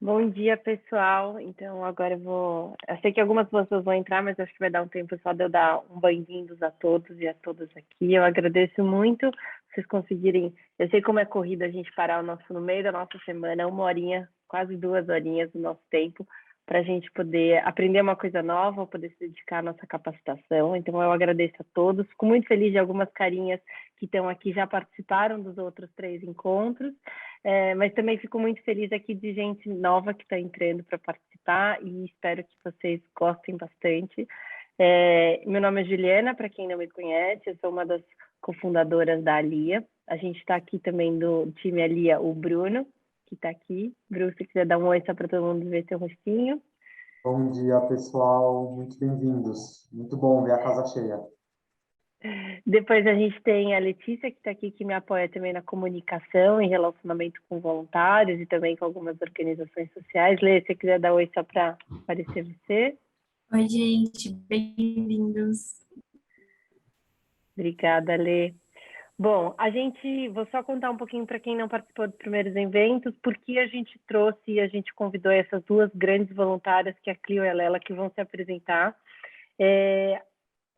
Bom dia, pessoal. Então, agora Eu sei que algumas pessoas vão entrar, mas acho que vai dar um tempo só de eu dar um bem-vindos a todos e a todas aqui. Eu agradeço muito vocês conseguirem. Eu sei como é corrida a gente parar no meio da nossa semana, uma horinha, quase 2 horinhas do nosso tempo, para a gente poder aprender uma coisa nova, poder se dedicar à nossa capacitação. Então, eu agradeço a todos. Fico muito feliz de algumas carinhas que estão aqui, já participaram dos outros 3 encontros. Mas também fico muito feliz aqui de gente nova que está entrando para participar e espero que vocês gostem bastante. Meu nome é Juliana, para quem não me conhece, eu sou uma das cofundadoras da Alia. A gente está aqui também do time Alia, o Bruno, que está aqui. Bruno, se quiser dar um oi só para todo mundo ver seu rostinho. Bom dia, pessoal. Muito bem-vindos. Muito bom ver a casa cheia. Depois a gente tem a Letícia, que está aqui, que me apoia também na comunicação, em relacionamento com voluntários e também com algumas organizações sociais. Lê, se você quiser dar oi só para aparecer você. Oi, gente, bem-vindos. Obrigada, Lê. Bom, vou só contar um pouquinho para quem não participou dos primeiros eventos, porque a gente trouxe e a gente convidou essas duas grandes voluntárias, que é a Clio e a Lela, que vão se apresentar.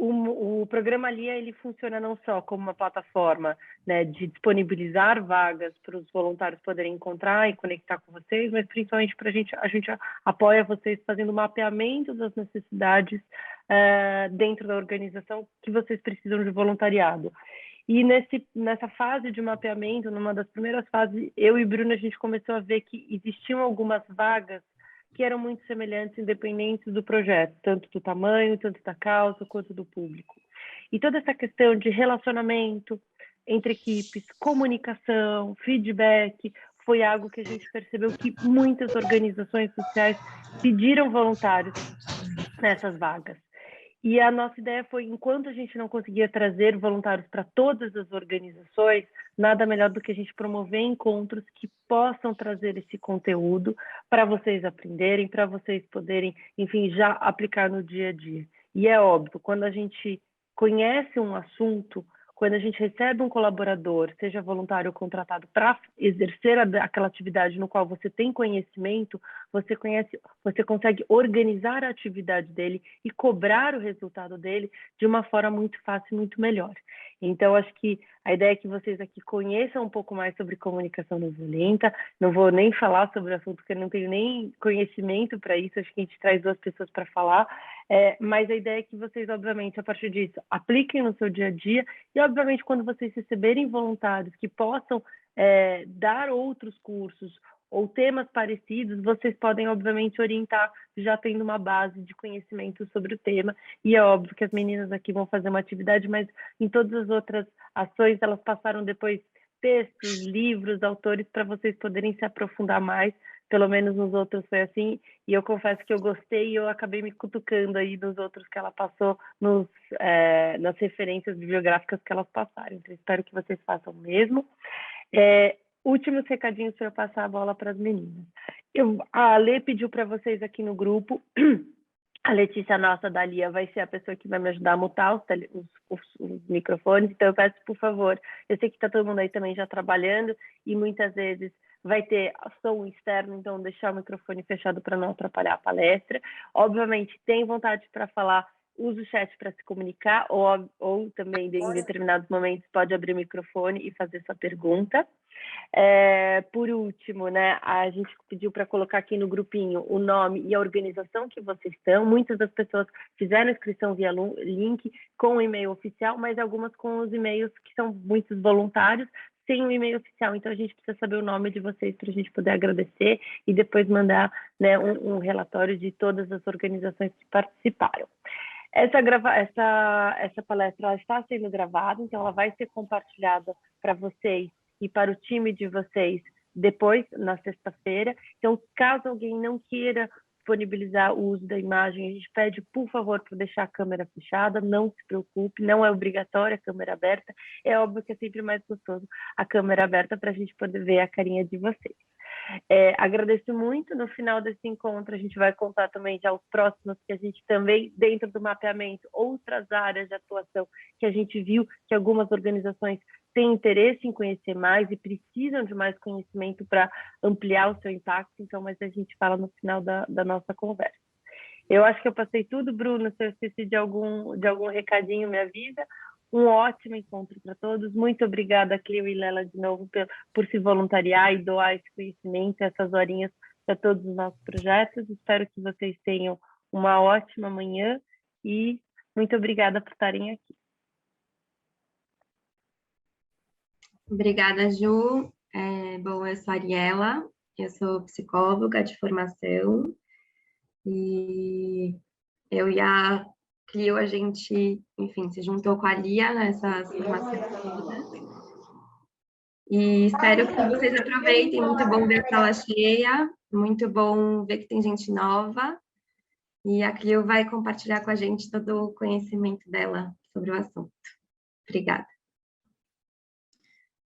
O programa Alia, ele funciona não só como uma plataforma, né, de disponibilizar vagas para os voluntários poderem encontrar e conectar com vocês, mas principalmente para a gente apoia vocês fazendo o mapeamento das necessidades dentro da organização que vocês precisam de voluntariado. E nessa fase de mapeamento, numa das primeiras fases, eu e Bruno, a gente começou a ver que existiam algumas vagas que eram muito semelhantes, independentes do projeto, tanto do tamanho, tanto da causa, quanto do público. E toda essa questão de relacionamento entre equipes, comunicação, feedback, foi algo que a gente percebeu que muitas organizações sociais pediram voluntários nessas vagas. E a nossa ideia foi, enquanto a gente não conseguia trazer voluntários para todas as organizações, nada melhor do que a gente promover encontros que possam trazer esse conteúdo para vocês aprenderem, para vocês poderem, enfim, já aplicar no dia a dia. E é óbvio, quando a gente conhece um assunto, quando a gente recebe um colaborador, seja voluntário ou contratado, para exercer aquela atividade no qual você tem conhecimento, você consegue organizar a atividade dele e cobrar o resultado dele de uma forma muito fácil e muito melhor. Então, acho que a ideia é que vocês aqui conheçam um pouco mais sobre comunicação não violenta. Não vou nem falar sobre o assunto, porque eu não tenho nem conhecimento para isso. Acho que a gente traz 2 pessoas para falar. Mas a ideia é que vocês, obviamente, a partir disso, apliquem no seu dia a dia e, obviamente, quando vocês receberem voluntários que possam dar outros cursos ou temas parecidos, vocês podem, obviamente, orientar já tendo uma base de conhecimento sobre o tema. E é óbvio que as meninas aqui vão fazer uma atividade, mas em todas as outras ações, elas passaram depois textos, livros, autores, para vocês poderem se aprofundar mais. Pelo menos nos outros foi assim, e eu confesso que eu gostei e eu acabei me cutucando aí nos outros que ela passou, nas referências bibliográficas que elas passaram. Então, espero que vocês façam o mesmo. Últimos recadinhos para eu passar a bola para as meninas. A Lê pediu para vocês aqui no grupo, a Letícia, nossa, da Lia, vai ser a pessoa que vai me ajudar a mutar os microfones, então eu peço, por favor, eu sei que está todo mundo aí também já trabalhando e muitas vezes vai ter som externo, então deixar o microfone fechado para não atrapalhar a palestra. Obviamente, tem vontade para falar, use o chat para se comunicar, ou também, em determinados momentos, pode abrir o microfone e fazer sua pergunta. Por último, né, a gente pediu para colocar aqui no grupinho o nome e a organização que vocês estão. Muitas das pessoas fizeram inscrição via link com o e-mail oficial, mas algumas com os e-mails que são muitos voluntários sem o e-mail oficial. Então, a gente precisa saber o nome de vocês para a gente poder agradecer e depois mandar, né, um relatório de todas as organizações que participaram. Essa palestra ela está sendo gravada, então ela vai ser compartilhada para vocês e para o time de vocês depois, na sexta-feira. Então, caso alguém não queira disponibilizar o uso da imagem, a gente pede, por favor, para deixar a câmera fechada, não se preocupe, não é obrigatória a câmera aberta. É óbvio que é sempre mais gostoso a câmera aberta para a gente poder ver a carinha de vocês. Agradeço muito. No final desse encontro, a gente vai contar também já os próximos, que a gente também, dentro do mapeamento, outras áreas de atuação que a gente viu que algumas organizações têm interesse em conhecer mais e precisam de mais conhecimento para ampliar o seu impacto. Então, mas a gente fala no final da nossa conversa. Eu acho que eu passei tudo, Bruno. Se eu esqueci de algum recadinho, me avisa. Um ótimo encontro para todos. Muito obrigada, Cleo e Lela, de novo, por se voluntariar e doar esse conhecimento, essas horinhas para todos os nossos projetos. Espero que vocês tenham uma ótima manhã e muito obrigada por estarem aqui. Obrigada, Ju. Bom, eu sou a Ariela, eu sou psicóloga de formação e eu e a Clio, a gente, enfim, se juntou com a Lia nessas formações todas. E espero que vocês aproveitem. Muito bom ver a sala cheia, muito bom ver que tem gente nova. E a Clio vai compartilhar com a gente todo o conhecimento dela sobre o assunto. Obrigada.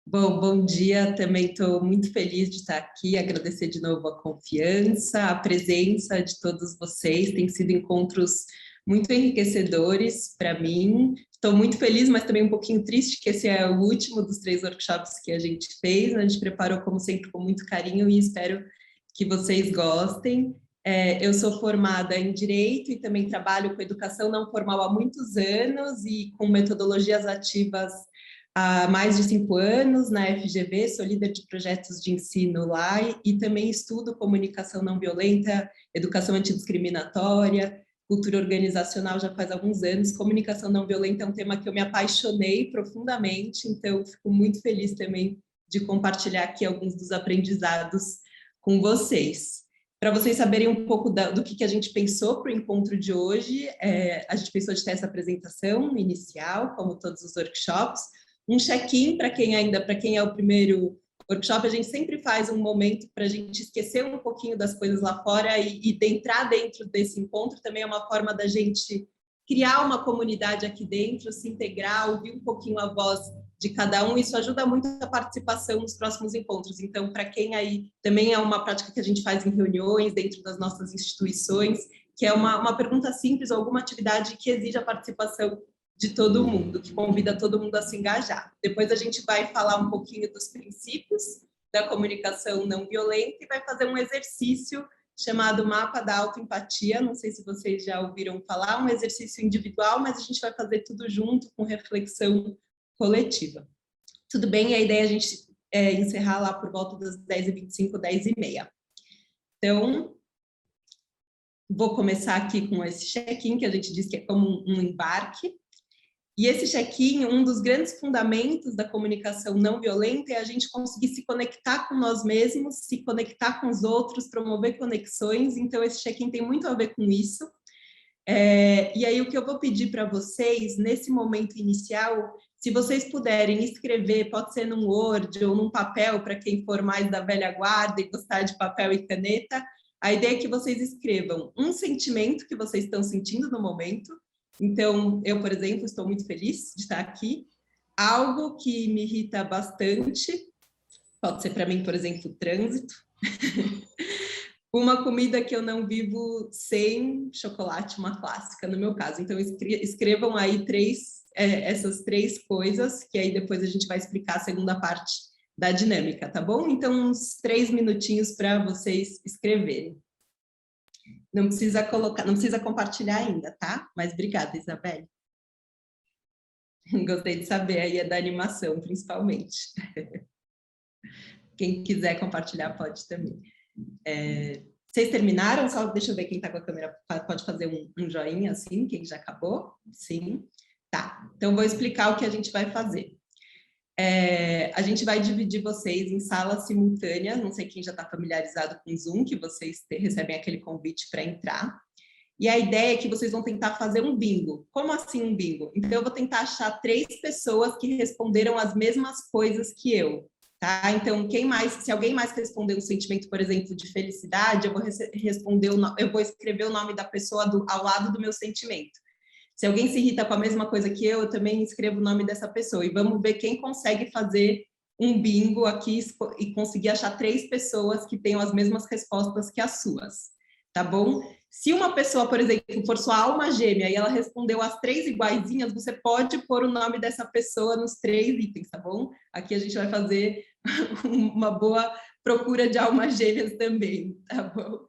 Bom dia, também estou muito feliz de estar aqui, agradecer de novo a confiança, a presença de todos vocês, tem sido encontros muito enriquecedores para mim. Estou muito feliz, mas também um pouquinho triste, que esse é o último dos 3 workshops que a gente fez. A gente preparou, como sempre, com muito carinho e espero que vocês gostem. Eu sou formada em Direito e também trabalho com educação não formal há muitos anos e com metodologias ativas há mais de 5 anos na FGV, sou líder de projetos de ensino lá e também estudo comunicação não violenta, educação antidiscriminatória, cultura organizacional já faz alguns anos. Comunicação não violenta é um tema que eu me apaixonei profundamente, então fico muito feliz também de compartilhar aqui alguns dos aprendizados com vocês. Para vocês saberem um pouco do que a gente pensou para o encontro de hoje, a gente pensou de ter essa apresentação inicial, como todos os workshops, um check-in para quem é o primeiro workshop. A gente sempre faz um momento para a gente esquecer um pouquinho das coisas lá fora e entrar dentro desse encontro. Também é uma forma da gente criar uma comunidade aqui dentro, se integrar, ouvir um pouquinho a voz de cada um. Isso ajuda muito a participação nos próximos encontros. Então, para quem aí, também é uma prática que a gente faz em reuniões dentro das nossas instituições, que é uma pergunta simples ou alguma atividade que exige a participação de todo mundo, que convida todo mundo a se engajar. Depois a gente vai falar um pouquinho dos princípios da comunicação não violenta e vai fazer um exercício chamado Mapa da Autoempatia. Não sei se vocês já ouviram falar, um exercício individual, mas a gente vai fazer tudo junto com reflexão coletiva. Tudo bem? A ideia é a gente encerrar lá por volta das 10h25, 10h30. Então, vou começar aqui com esse check-in, que a gente diz que é como um embarque. E esse check-in, um dos grandes fundamentos da comunicação não violenta é a gente conseguir se conectar com nós mesmos, se conectar com os outros, promover conexões. Então, esse check-in tem muito a ver com isso. E aí, o que eu vou pedir para vocês, nesse momento inicial, se vocês puderem escrever, pode ser num Word ou num papel, para quem for mais da velha guarda e gostar de papel e caneta, a ideia é que vocês escrevam um sentimento que vocês estão sentindo no momento. Então, eu, por exemplo, estou muito feliz de estar aqui. Algo que me irrita bastante, pode ser para mim, por exemplo, o trânsito. Uma comida que eu não vivo sem chocolate, uma clássica, no meu caso. Então, escrevam aí essas 3 coisas, que aí depois a gente vai explicar a segunda parte da dinâmica, tá bom? Então, uns 3 minutinhos para vocês escreverem. Não precisa compartilhar ainda, tá? Mas obrigada, Isabelle. Gostei de saber aí da animação, principalmente. Quem quiser compartilhar pode também. Vocês terminaram? Só deixa eu ver quem está com a câmera. Pode fazer um joinha assim, quem já acabou? Sim. Tá, então vou explicar o que a gente vai fazer. A gente vai dividir vocês em salas simultâneas, não sei quem já está familiarizado com o Zoom, que vocês recebem aquele convite para entrar. E a ideia é que vocês vão tentar fazer um bingo. Como assim um bingo? Então, eu vou tentar achar 3 pessoas que responderam as mesmas coisas que eu, tá? Então, se alguém mais responder um sentimento, por exemplo, de felicidade, eu vou escrever o nome da pessoa ao lado do meu sentimento. Se alguém se irrita com a mesma coisa que eu também escrevo o nome dessa pessoa. E vamos ver quem consegue fazer um bingo aqui e conseguir achar 3 pessoas que tenham as mesmas respostas que as suas, tá bom? Se uma pessoa, por exemplo, for sua alma gêmea e ela respondeu as 3 iguaizinhas, você pode pôr o nome dessa pessoa nos 3 itens, tá bom? Aqui a gente vai fazer uma boa procura de almas gêmeas também, tá bom?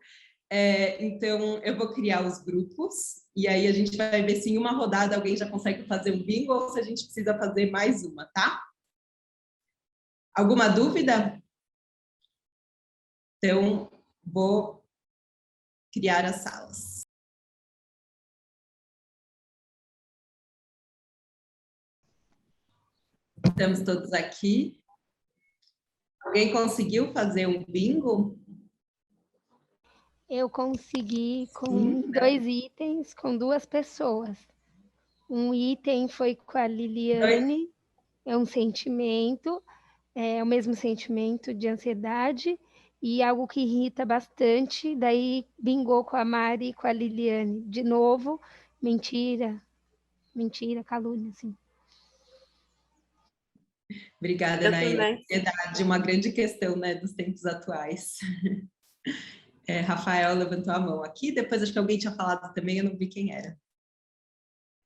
Então, eu vou criar os grupos e aí a gente vai ver se em uma rodada alguém já consegue fazer um bingo ou se a gente precisa fazer mais uma, tá? Alguma dúvida? Então, vou criar as salas. Estamos todos aqui. Alguém conseguiu fazer um bingo? Eu consegui com 2 itens, com 2 pessoas. Um item foi com a Liliane, é um sentimento, é o mesmo sentimento de ansiedade e algo que irrita bastante, daí bingou com a Mari e com a Liliane. De novo, mentira, calúnia, assim. Obrigada, Naila. Ansiedade, uma grande questão, né, dos tempos atuais. Rafael levantou a mão aqui, depois acho que alguém tinha falado também, eu não vi quem era.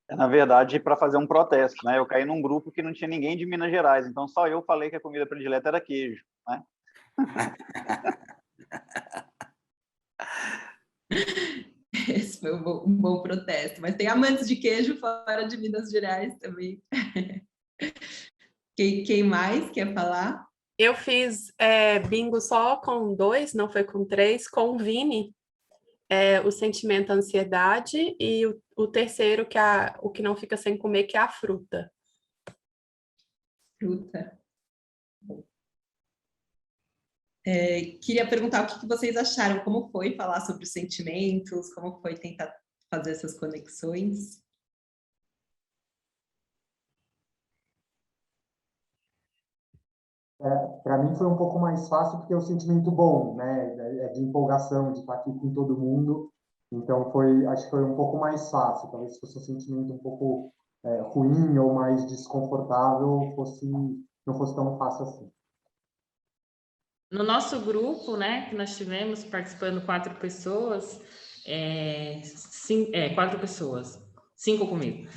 Na verdade, para fazer um protesto, né? Eu caí num grupo que não tinha ninguém de Minas Gerais, então só eu falei que a comida predileta era queijo, né? Esse foi um bom protesto, mas tem amantes de queijo fora de Minas Gerais também. Quem mais quer falar? Eu fiz bingo só com 2, não foi com 3, com o Vini, o sentimento, a ansiedade, e o terceiro, que o que não fica sem comer, que é a fruta. Fruta. Queria perguntar o que vocês acharam, como foi falar sobre os sentimentos, como foi tentar fazer essas conexões? Para mim foi um pouco mais fácil porque é um sentimento bom, né? É de empolgação, de estar aqui com todo mundo. Então acho que foi um pouco mais fácil. Talvez se fosse um sentimento um pouco ruim ou mais desconfortável, não fosse tão fácil assim. No nosso grupo, né, que nós tivemos participando 4 pessoas, 4 pessoas, 5 comigo.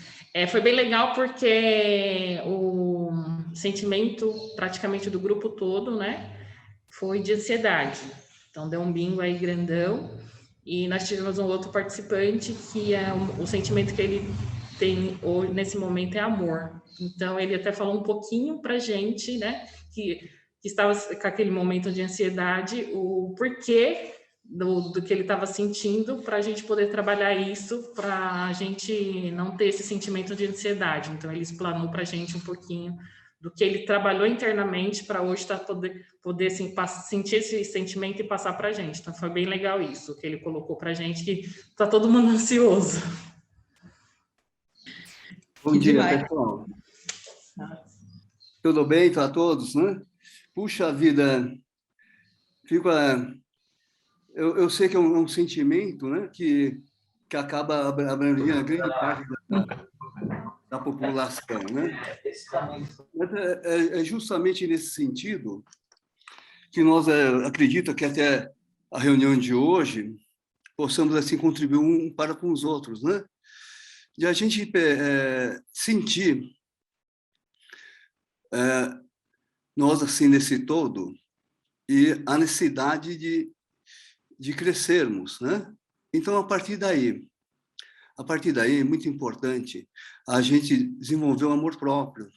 Foi bem legal porque o sentimento praticamente do grupo todo, né, foi de ansiedade. Então deu um bingo aí grandão e nós tivemos um outro participante que o sentimento que ele tem hoje, nesse momento, é amor. Então ele até falou um pouquinho pra gente, né, que estava com aquele momento de ansiedade, o porquê do que ele estava sentindo, para a gente poder trabalhar isso, para a gente não ter esse sentimento de ansiedade. Então, ele explanou para a gente um pouquinho do que ele trabalhou internamente para hoje poder assim, sentir esse sentimento e passar para a gente. Então, foi bem legal isso, que ele colocou para a gente, que está todo mundo ansioso. Bom dia, pessoal. Tudo bem para todos, né? Puxa vida, eu sei que é um sentimento, né, que acaba abrangendo a grande parte da população, né? Mas é justamente nesse sentido que nós acredito que até a reunião de hoje possamos assim contribuir um para com os outros, né? De a gente sentir nós assim nesse todo e a necessidade de crescermos, né? Então a partir daí é muito importante a gente desenvolver o amor próprio,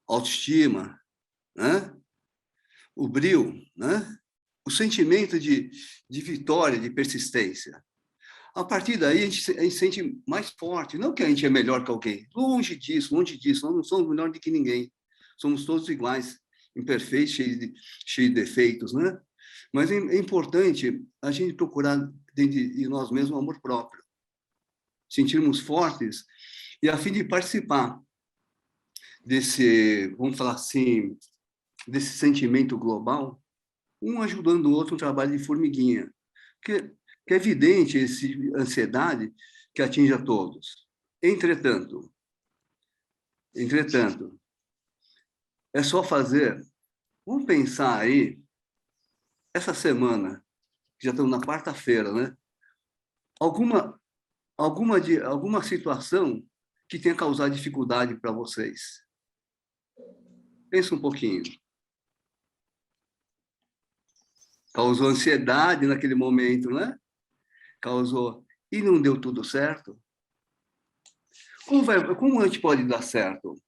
autoestima, né? O brio, né? O sentimento de vitória, de persistência. A partir daí a gente se sente mais forte, não que a gente é melhor que alguém, longe disso, nós não somos melhor do que ninguém. Somos todos iguais, imperfeitos, cheios de defeitos, né? Mas é importante a gente procurar dentro de nós mesmos o amor próprio, sentirmos fortes e a fim de participar desse, vamos falar assim, desse sentimento global, um ajudando o outro no trabalho de formiguinha, que é evidente essa ansiedade que atinge a todos. Entretanto, é só fazer. Vamos pensar aí, essa semana, já estamos na quarta-feira, né? Alguma situação que tenha causado dificuldade para vocês. Pensa um pouquinho. Causou ansiedade naquele momento, né? Causou. E não deu tudo certo? Como a gente pode dar certo?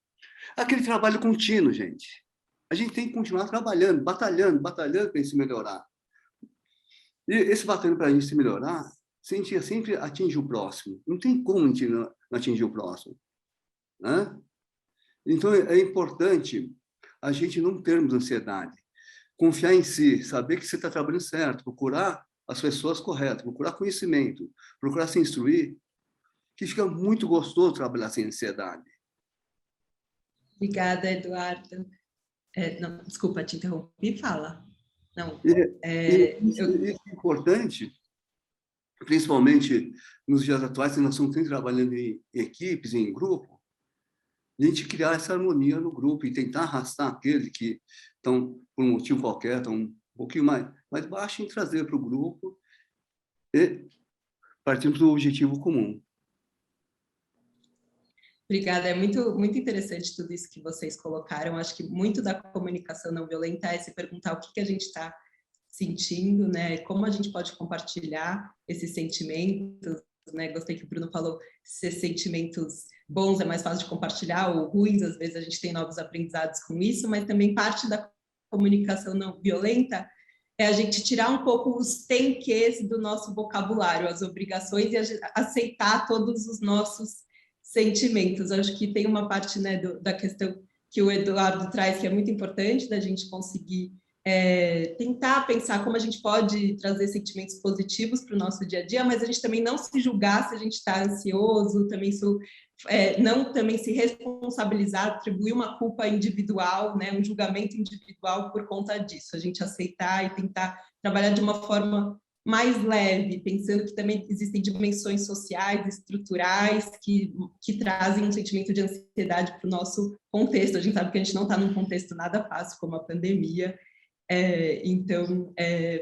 Aquele trabalho contínuo, gente. A gente tem que continuar trabalhando, batalhando para a gente se melhorar. E esse batalhando para a gente se melhorar, a gente sempre atinge o próximo. Não tem como a gente não atingir o próximo, né? Então, é importante a gente não termos ansiedade. Confiar em si, saber que você está trabalhando certo, procurar as pessoas corretas, procurar conhecimento, procurar se instruir, que fica muito gostoso trabalhar sem ansiedade. Obrigada, Eduardo. Não, desculpa, te interrompi, fala. Não, é importante, principalmente nos dias atuais, que nós estamos sempre trabalhando em equipes, em grupo, a gente criar essa harmonia no grupo e tentar arrastar aqueles que estão, por um motivo qualquer, estão um pouquinho mais baixo, e trazer para o grupo e partirmos do objetivo comum. Obrigada, é muito interessante tudo isso que vocês colocaram. Acho que muito da comunicação não violenta é se perguntar o que a gente está sentindo, né? Como a gente pode compartilhar esses sentimentos, né? Gostei que o Bruno falou, se sentimentos bons é mais fácil de compartilhar, ou ruins, às vezes a gente tem novos aprendizados com isso, mas também parte da comunicação não violenta é a gente tirar um pouco os tem quês do nosso vocabulário, as obrigações, e aceitar todos os nossos sentimentos. Acho que tem uma parte, né, da questão que o Eduardo traz, que é muito importante, da gente conseguir tentar pensar como a gente pode trazer sentimentos positivos para o nosso dia a dia, mas a gente também não se julgar se a gente está ansioso, também não também se responsabilizar, atribuir uma culpa individual, né, um julgamento individual por conta disso, a gente aceitar e tentar trabalhar de uma forma mais leve, pensando que também existem dimensões sociais, estruturais, que trazem um sentimento de ansiedade para o nosso contexto. A gente sabe que a gente não está num contexto nada fácil, como a pandemia, então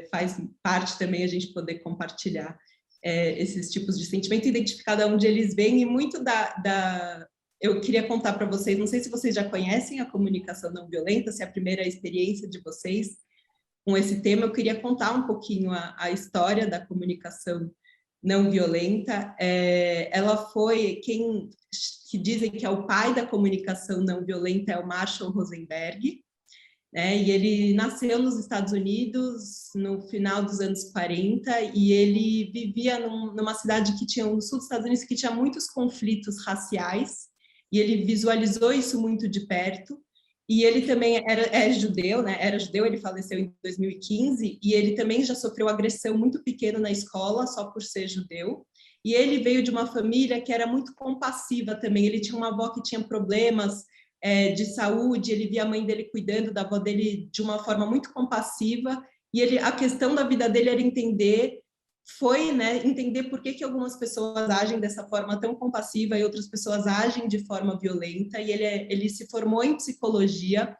faz parte também a gente poder compartilhar esses tipos de sentimento, identificar de onde eles vêm, e muito eu queria contar para vocês, não sei se vocês já conhecem a comunicação não violenta, se é a primeira experiência de vocês com esse tema, eu queria contar um pouquinho a história da comunicação não violenta. Ela foi, que dizem que é o pai da comunicação não violenta é o Marshall Rosenberg, né? E ele nasceu nos Estados Unidos no final dos anos 40, e ele vivia numa cidade que tinha, no sul dos Estados Unidos, que tinha muitos conflitos raciais, e ele visualizou isso muito de perto. E ele também é judeu, né? Era judeu, ele faleceu em 2015, e ele também já sofreu agressão muito pequena na escola, só por ser judeu. E ele veio de uma família que era muito compassiva também. Ele tinha uma avó que tinha problemas de saúde, ele via a mãe dele cuidando da avó dele de uma forma muito compassiva, e a questão da vida dele era entender por que algumas pessoas agem dessa forma tão compassiva e outras pessoas agem de forma violenta. E ele se formou em psicologia,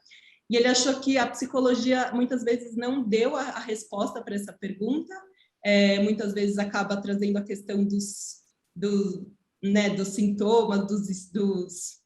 e ele achou que a psicologia muitas vezes não deu a resposta para essa pergunta, muitas vezes acaba trazendo a questão dos sintomas,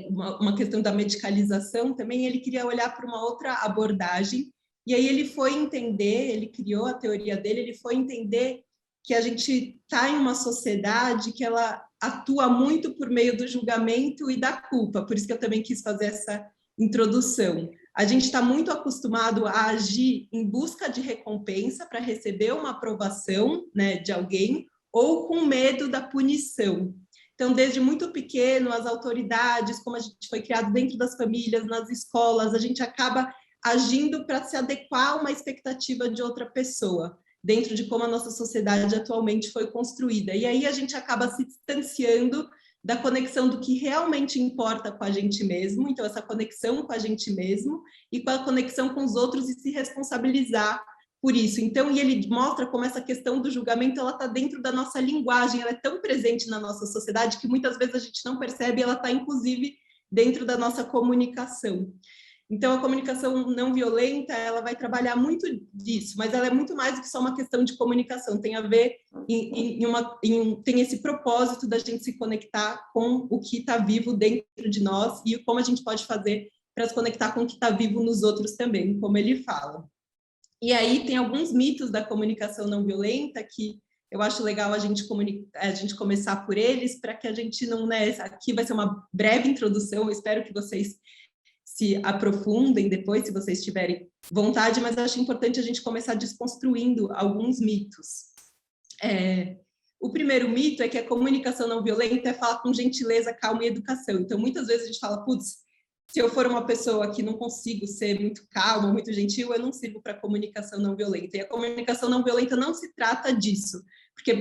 uma questão da medicalização também. Ele queria olhar para uma outra abordagem, e aí ele foi entender, ele criou a teoria dele, ele foi entender que a gente está em uma sociedade que ela atua muito por meio do julgamento e da culpa, por isso que eu também quis fazer essa introdução. A gente está muito acostumado a agir em busca de recompensa para receber uma aprovação, né, de alguém, ou com medo da punição. Então, desde muito pequeno, as autoridades, como a gente foi criado dentro das famílias, nas escolas, a gente acaba agindo para se adequar a uma expectativa de outra pessoa, dentro de como a nossa sociedade atualmente foi construída. E aí a gente acaba se distanciando da conexão do que realmente importa com a gente mesmo, então essa conexão com a gente mesmo e com a conexão com os outros, e se responsabilizar por isso. Então, e ele mostra como essa questão do julgamento, ela está dentro da nossa linguagem, ela é tão presente na nossa sociedade que muitas vezes a gente não percebe, ela está inclusive dentro da nossa comunicação. Então, a comunicação não violenta, ela vai trabalhar muito disso, mas ela é muito mais do que só uma questão de comunicação, tem a ver tem esse propósito da gente se conectar com o que está vivo dentro de nós e como a gente pode fazer para se conectar com o que está vivo nos outros também, como ele fala. E aí tem alguns mitos da comunicação não violenta que eu acho legal a gente começar por eles, para que a gente não... Né, aqui vai ser uma breve introdução, eu espero que vocês se aprofundem depois, se vocês tiverem vontade, mas eu acho importante a gente começar desconstruindo alguns mitos. O primeiro mito é que a comunicação não violenta é falar com gentileza, calma e educação. Então, muitas vezes a gente fala, putz, se eu for uma pessoa que não consigo ser muito calma, muito gentil, eu não sirvo para comunicação não violenta. E a comunicação não violenta não se trata disso, porque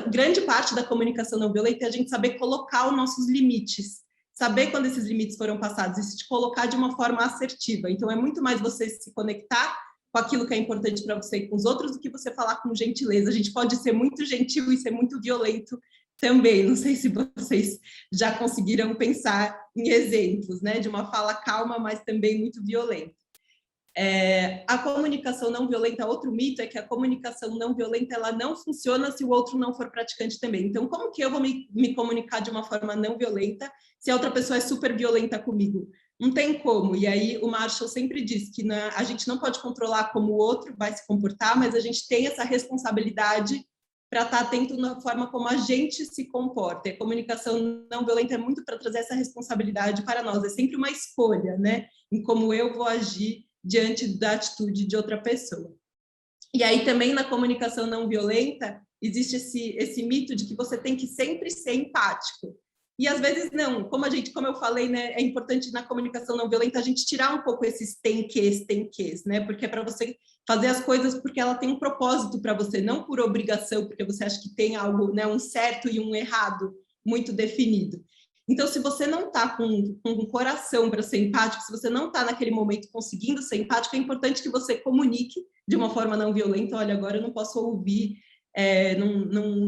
grande parte da comunicação não violenta é a gente saber colocar os nossos limites, saber quando esses limites foram passados e se colocar de uma forma assertiva. Então, é muito mais você se conectar com aquilo que é importante para você e com os outros do que você falar com gentileza. A gente pode ser muito gentil e ser muito violento também. Não sei se vocês já conseguiram pensar em exemplos, né, de uma fala calma, mas também muito violenta. A comunicação não violenta, outro mito é que a comunicação não violenta ela não funciona se o outro não for praticante também. Então, como que eu vou me comunicar de uma forma não violenta se a outra pessoa é super violenta comigo? Não tem como. E aí o Marshall sempre diz que a gente não pode controlar como o outro vai se comportar, mas a gente tem essa responsabilidade para estar atento na forma como a gente se comporta. E a comunicação não violenta é muito para trazer essa responsabilidade para nós. É sempre uma escolha, né, em como eu vou agir diante da atitude de outra pessoa. E aí também na comunicação não violenta existe esse mito de que você tem que sempre ser empático. E às vezes não, como eu falei, né, é importante na comunicação não violenta a gente tirar um pouco esses tem que, né, porque é para você fazer as coisas porque ela tem um propósito para você, não por obrigação, porque você acha que tem algo, né, um certo e um errado muito definido. Então, se você não está com um coração para ser empático, se você não está naquele momento conseguindo ser empático, é importante que você comunique de uma forma não violenta. Olha, agora eu não posso ouvir,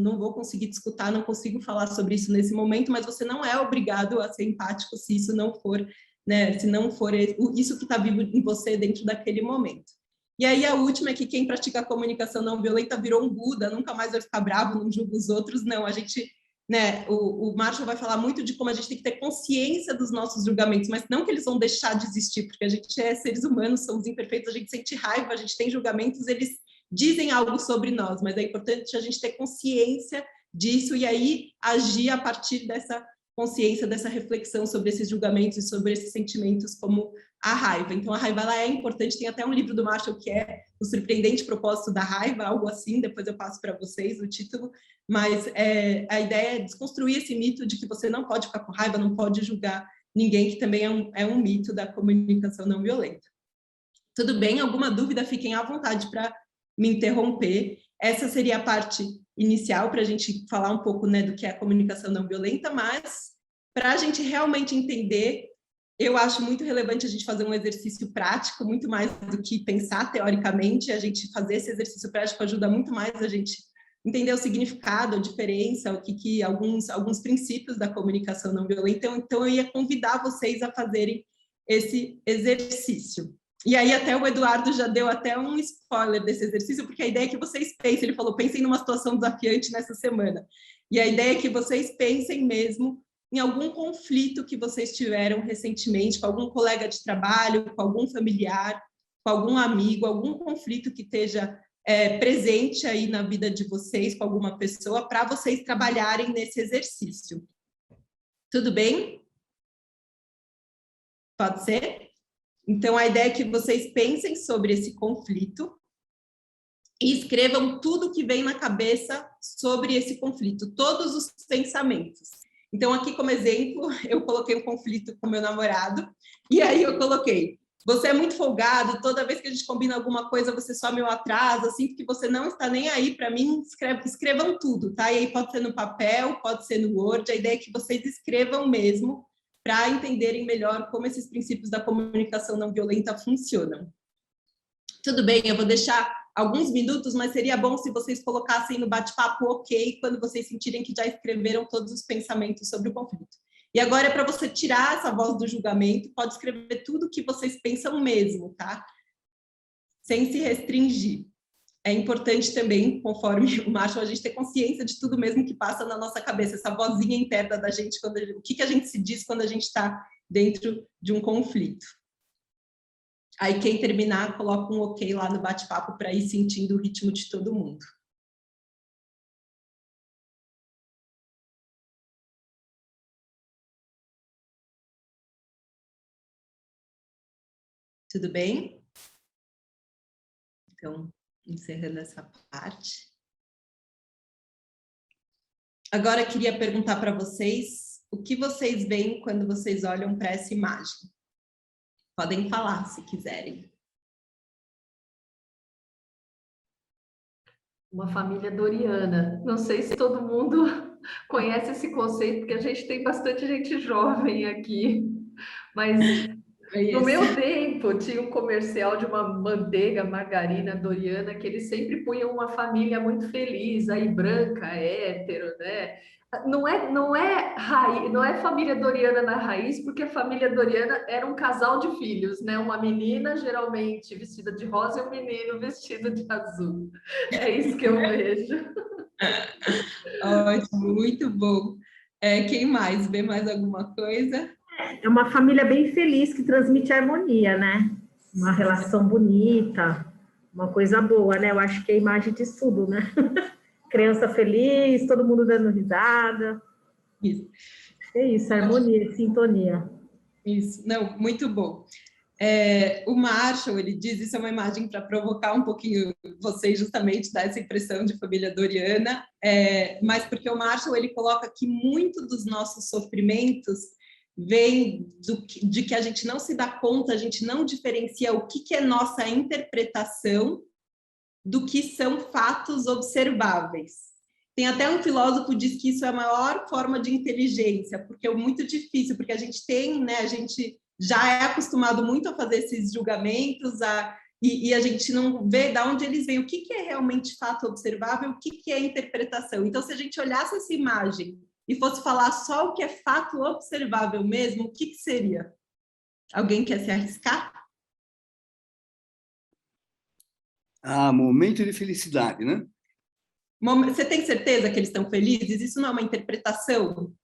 não vou conseguir te escutar, não consigo falar sobre isso nesse momento, mas você não é obrigado a ser empático se isso não for, né, se não for isso que está vivo em você dentro daquele momento. E aí a última é que quem pratica a comunicação não violenta virou um Buda, nunca mais vai ficar bravo, não julga os outros, não, a gente... Né, o Marshall vai falar muito de como a gente tem que ter consciência dos nossos julgamentos, mas não que eles vão deixar de existir, porque a gente é seres humanos, somos imperfeitos, a gente sente raiva, a gente tem julgamentos, eles dizem algo sobre nós, mas é importante a gente ter consciência disso e aí agir a partir dessa consciência, dessa reflexão sobre esses julgamentos e sobre esses sentimentos como a raiva. Então, a raiva ela é importante, tem até um livro do Marshall que é O Surpreendente Propósito da Raiva, algo assim, depois eu passo para vocês o título, mas a ideia é desconstruir esse mito de que você não pode ficar com raiva, não pode julgar ninguém, que também é um mito da comunicação não violenta. Tudo bem? Alguma dúvida? Fiquem à vontade para me interromper. Essa seria a parte inicial para a gente falar um pouco, né, do que é a comunicação não violenta, mas para a gente realmente entender, eu acho muito relevante a gente fazer um exercício prático, muito mais do que pensar teoricamente. A gente fazer esse exercício prático ajuda muito mais a gente entender o significado, a diferença, o que alguns princípios da comunicação não violenta. Então, eu ia convidar vocês a fazerem esse exercício. E aí, até o Eduardo já deu até um spoiler desse exercício, porque a ideia é que vocês pensem, ele falou, pensem numa situação desafiante nessa semana. E a ideia é que vocês pensem mesmo em algum conflito que vocês tiveram recentemente, com algum colega de trabalho, com algum familiar, com algum amigo, algum conflito que esteja presente aí na vida de vocês, com alguma pessoa, para vocês trabalharem nesse exercício. Tudo bem? Pode ser? Então, a ideia é que vocês pensem sobre esse conflito e escrevam tudo que vem na cabeça sobre esse conflito, todos os pensamentos. Então, aqui como exemplo, eu coloquei um conflito com meu namorado, e aí eu coloquei, você é muito folgado, toda vez que a gente combina alguma coisa, você só me atrasa, assim, porque você não está nem aí para mim, escrevam tudo, tá? E aí pode ser no papel, pode ser no Word, a ideia é que vocês escrevam mesmo, para entenderem melhor como esses princípios da comunicação não violenta funcionam. Tudo bem, eu vou deixar alguns minutos, mas seria bom se vocês colocassem no bate-papo ok, quando vocês sentirem que já escreveram todos os pensamentos sobre o conflito. E agora é para você tirar essa voz do julgamento, pode escrever tudo o que vocês pensam mesmo, tá? Sem se restringir. É importante também, conforme o Marshall, a gente ter consciência de tudo mesmo que passa na nossa cabeça, essa vozinha interna da gente, o que a gente se diz quando a gente está dentro de um conflito. Aí quem terminar, coloca um ok lá no bate-papo para ir sentindo o ritmo de todo mundo. Tudo bem? Então, encerrando essa parte. Agora eu queria perguntar para vocês o que vocês veem quando vocês olham para essa imagem. Podem falar, se quiserem. Uma família doriana. Não sei se todo mundo conhece esse conceito, porque a gente tem bastante gente jovem aqui. Mas no meu tempo, tinha um comercial de uma manteiga margarina doriana que eles sempre punham uma família muito feliz, aí branca, hétero, né? Não é família doriana na raiz, porque a família doriana era um casal de filhos, né? Uma menina geralmente vestida de rosa e um menino vestido de azul. É isso que eu vejo. Ótimo, muito bom. Quem mais? Vê mais alguma coisa? É uma família bem feliz que transmite harmonia, né? Uma relação bonita, uma coisa boa, né? Eu acho que a imagem diz tudo, né? Criança feliz, todo mundo dando risada. Isso. É isso, harmonia, sintonia. Isso, não, muito bom. O Marshall, ele diz, isso é uma imagem para provocar um pouquinho vocês, justamente, dar essa impressão de família doriana, mas porque o Marshall, ele coloca que muito dos nossos sofrimentos vem de que a gente não se dá conta, a gente não diferencia o que é nossa interpretação do que são fatos observáveis. Tem até um filósofo que diz que isso é a maior forma de inteligência, porque é muito difícil, porque a gente tem, né, a gente já é acostumado muito a fazer esses julgamentos, e a gente não vê de onde eles vêm, o que é realmente fato observável, o que é interpretação. Então, se a gente olhasse essa imagem e fosse falar só o que é fato observável mesmo, o que seria? Alguém quer se arriscar? Momento de felicidade, né? Você tem certeza que eles estão felizes? Isso não é uma interpretação?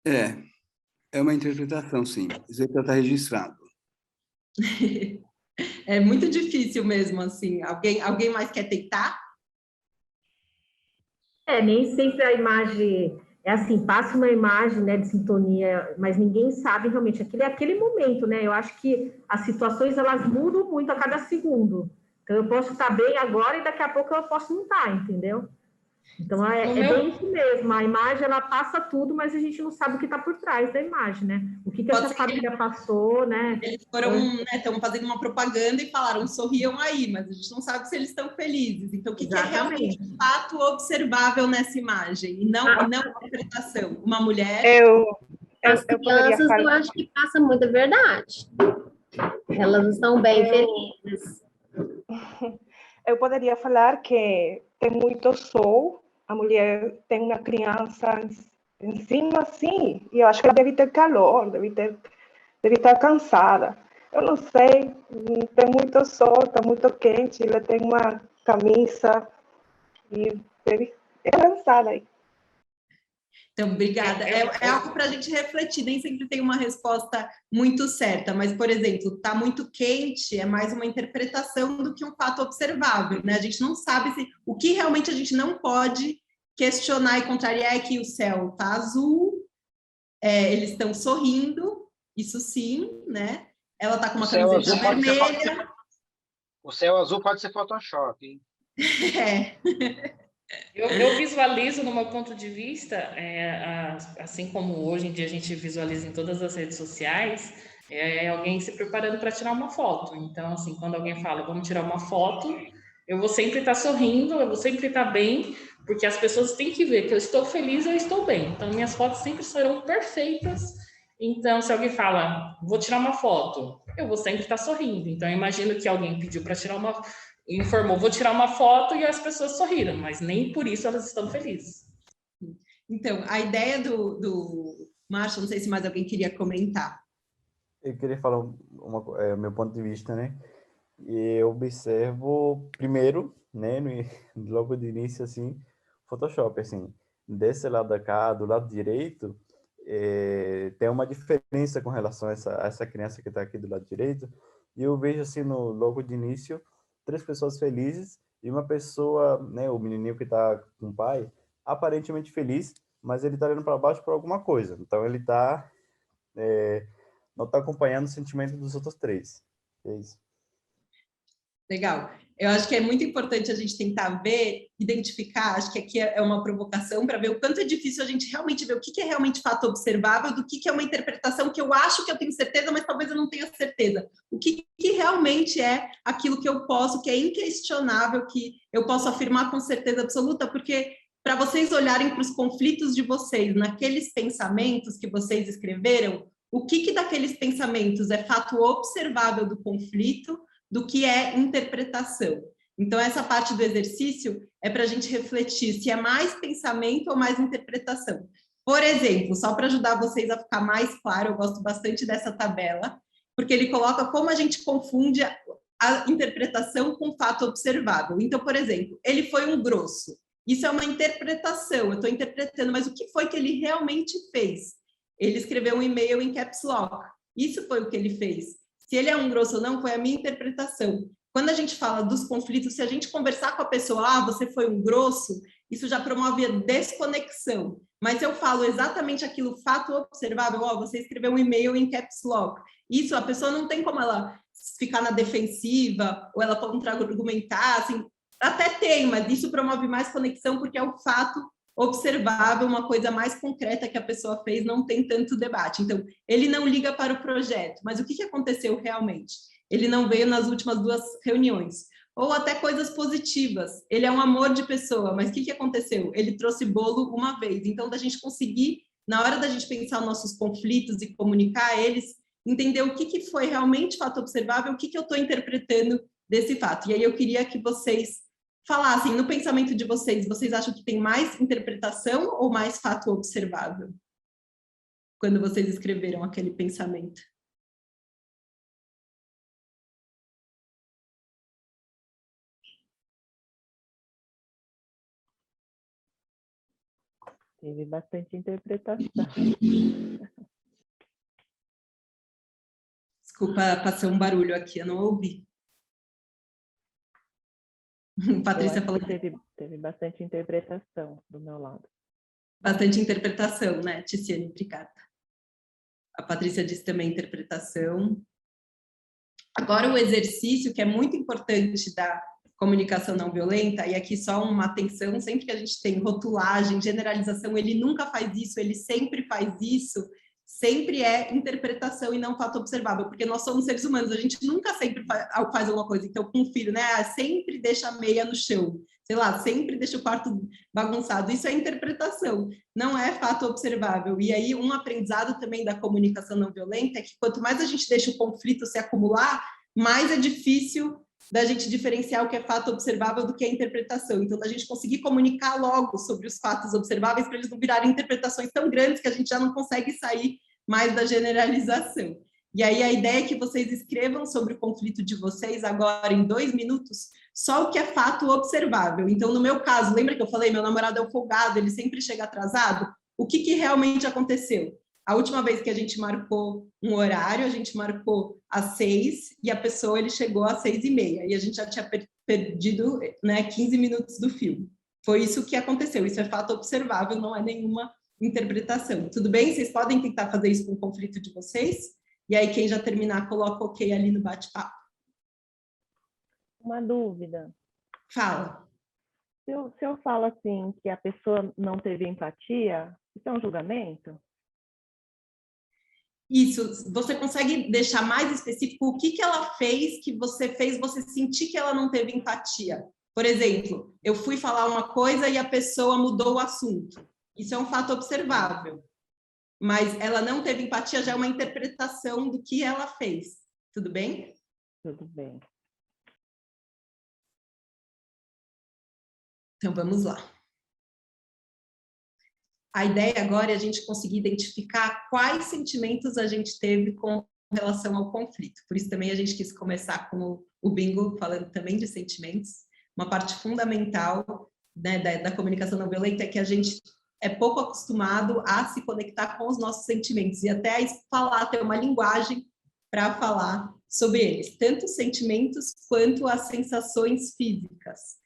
É uma interpretação, sim. Isso aí está registrado. É muito difícil mesmo, assim. Alguém mais quer tentar? Nem sempre a imagem é assim, passa uma imagem, né, de sintonia, mas ninguém sabe realmente, aquele é aquele momento, né? Eu acho que as situações, elas mudam muito a cada segundo. Então, eu posso estar bem agora e daqui a pouco eu posso não estar, entendeu? Então, bem isso mesmo, a imagem, ela passa tudo, mas a gente não sabe o que está por trás da imagem, né? O que essa família passou, né? Eles foram, estão fazendo uma propaganda e falaram, sorriam aí, mas a gente não sabe se eles estão felizes. Então, o que é realmente um fato observável nessa imagem? E não interpretação. Uma mulher... As crianças, eu acho que passa muita verdade. Elas estão bem felizes. Eu poderia falar que tem muito sol, a mulher tem uma criança em cima, assim, e eu acho que ela deve ter calor, deve estar cansada. Eu não sei, tem muito sol, está muito quente, ela tem uma camisa e deve estar cansada aí. Então, obrigada. É algo para a gente refletir, nem sempre tem uma resposta muito certa, mas, por exemplo, está muito quente é mais uma interpretação do que um fato observável, né? A gente não sabe o que realmente a gente não pode questionar e contrariar é que o céu está azul, eles estão sorrindo, isso sim, né? Ela está com uma camiseta vermelha. O céu azul pode ser Photoshop, hein? Eu visualizo, no meu ponto de vista, assim como hoje em dia a gente visualiza em todas as redes sociais, alguém se preparando para tirar uma foto. Então, assim, quando alguém fala, vamos tirar uma foto, eu vou sempre estar sorrindo, eu vou sempre estar bem, porque as pessoas têm que ver que eu estou feliz, eu estou bem. Então, minhas fotos sempre serão perfeitas. Então, se alguém fala, vou tirar uma foto, eu vou sempre estar sorrindo. Então, eu imagino que alguém pediu para tirar uma... informou, vou tirar uma foto e as pessoas sorriram, mas nem por isso elas estão felizes. Então, a ideia do Márcio, não sei se mais alguém queria comentar. Eu queria falar meu ponto de vista, né? E eu observo primeiro, né, logo de início, assim, Photoshop, assim, desse lado da cá, do lado direito, tem uma diferença com relação a essa criança que está aqui do lado direito, e eu vejo, assim, logo de início, 3 pessoas felizes e uma pessoa, né, o menininho que está com o pai, aparentemente feliz, mas ele está olhando para baixo por alguma coisa, então ele não está acompanhando o sentimento dos outros 3. É isso. Legal. Eu acho que é muito importante a gente tentar identificar, acho que aqui é uma provocação para ver o quanto é difícil a gente realmente ver o que é realmente fato observável, do que é uma interpretação que eu acho que eu tenho certeza, mas talvez eu não tenha certeza. O que realmente é aquilo que eu posso, que é inquestionável, que eu posso afirmar com certeza absoluta, porque para vocês olharem para os conflitos de vocês, naqueles pensamentos que vocês escreveram, o que daqueles pensamentos é fato observável do conflito, do que é interpretação. Então, essa parte do exercício é para a gente refletir se é mais pensamento ou mais interpretação. Por exemplo, só para ajudar vocês a ficar mais claro, eu gosto bastante dessa tabela, porque ele coloca como a gente confunde a interpretação com o fato observável. Então, por exemplo, ele foi um grosso. Isso é uma interpretação, eu estou interpretando, mas o que foi que ele realmente fez? Ele escreveu um e-mail em caps lock. Isso foi o que ele fez. Se ele é um grosso ou não, foi a minha interpretação. Quando a gente fala dos conflitos, se a gente conversar com a pessoa, você foi um grosso, isso já promove a desconexão. Mas se eu falo exatamente aquilo, fato observável, você escreveu um e-mail em caps lock. Isso, a pessoa não tem como ela ficar na defensiva, ou ela contra-argumentar, assim, até tem, mas isso promove mais conexão, porque é o fato observável, uma coisa mais concreta que a pessoa fez, não tem tanto debate. Então, ele não liga para o projeto, mas o que aconteceu realmente? Ele não veio nas últimas 2 reuniões. Ou até coisas positivas. Ele é um amor de pessoa, mas o que aconteceu? Ele trouxe bolo uma vez. Então, da gente conseguir, na hora da gente pensar nossos conflitos e comunicar eles, entender o que foi realmente fato observável, o que eu estou interpretando desse fato. E aí eu queria que vocês falassem, no pensamento de vocês, vocês acham que tem mais interpretação ou mais fato observável? Quando vocês escreveram aquele pensamento. Teve bastante interpretação. Desculpa, passou um barulho aqui, eu não ouvi. Patrícia falou que teve bastante interpretação do meu lado. Bastante interpretação, né, Ticiane? Obrigada. A Patrícia disse também interpretação. Agora, o exercício, que é muito importante da comunicação não violenta, e aqui só uma atenção, sempre que a gente tem rotulagem, generalização, ele nunca faz isso, ele sempre faz isso, sempre é interpretação e não fato observável, porque nós somos seres humanos, a gente nunca sempre faz alguma coisa. Então, com o filho, né, sempre deixa a meia no chão, sei lá, sempre deixa o quarto bagunçado. Isso é interpretação, não é fato observável. E aí, um aprendizado também da comunicação não violenta é que quanto mais a gente deixa o conflito se acumular, mais é difícil da gente diferenciar o que é fato observável do que é interpretação. Então, da gente conseguir comunicar logo sobre os fatos observáveis para eles não virarem interpretações tão grandes que a gente já não consegue sair mais da generalização. E aí, a ideia é que vocês escrevam sobre o conflito de vocês agora em 2 minutos, só o que é fato observável. Então, no meu caso, lembra que eu falei, meu namorado é um folgado, ele sempre chega atrasado? O que realmente aconteceu? A última vez que a gente marcou um horário, a gente marcou às 6 e a pessoa, ele chegou às 6h30 e a gente já tinha perdido, né, 15 minutos do filme. Foi isso que aconteceu, isso é fato observável, não é nenhuma interpretação. Tudo bem? Vocês podem tentar fazer isso com o conflito de vocês? E aí, quem já terminar, coloca ok ali no bate-papo. Uma dúvida. Fala. Se eu falo assim, que a pessoa não teve empatia, isso é um julgamento? Isso, você consegue deixar mais específico o que ela fez que você fez você sentir que ela não teve empatia? Por exemplo, eu fui falar uma coisa e a pessoa mudou o assunto. Isso é um fato observável. Mas ela não teve empatia, já é uma interpretação do que ela fez. Tudo bem? Tudo bem. Então, vamos lá. a ideia agora é a gente conseguir identificar quais sentimentos a gente teve com relação ao conflito. Por isso também a gente quis começar com o bingo, falando também de sentimentos. Uma parte fundamental, né, da comunicação não violenta é que a gente é pouco acostumado a se conectar com os nossos sentimentos e até a ter uma linguagem para falar sobre eles, tanto os sentimentos quanto as sensações físicas.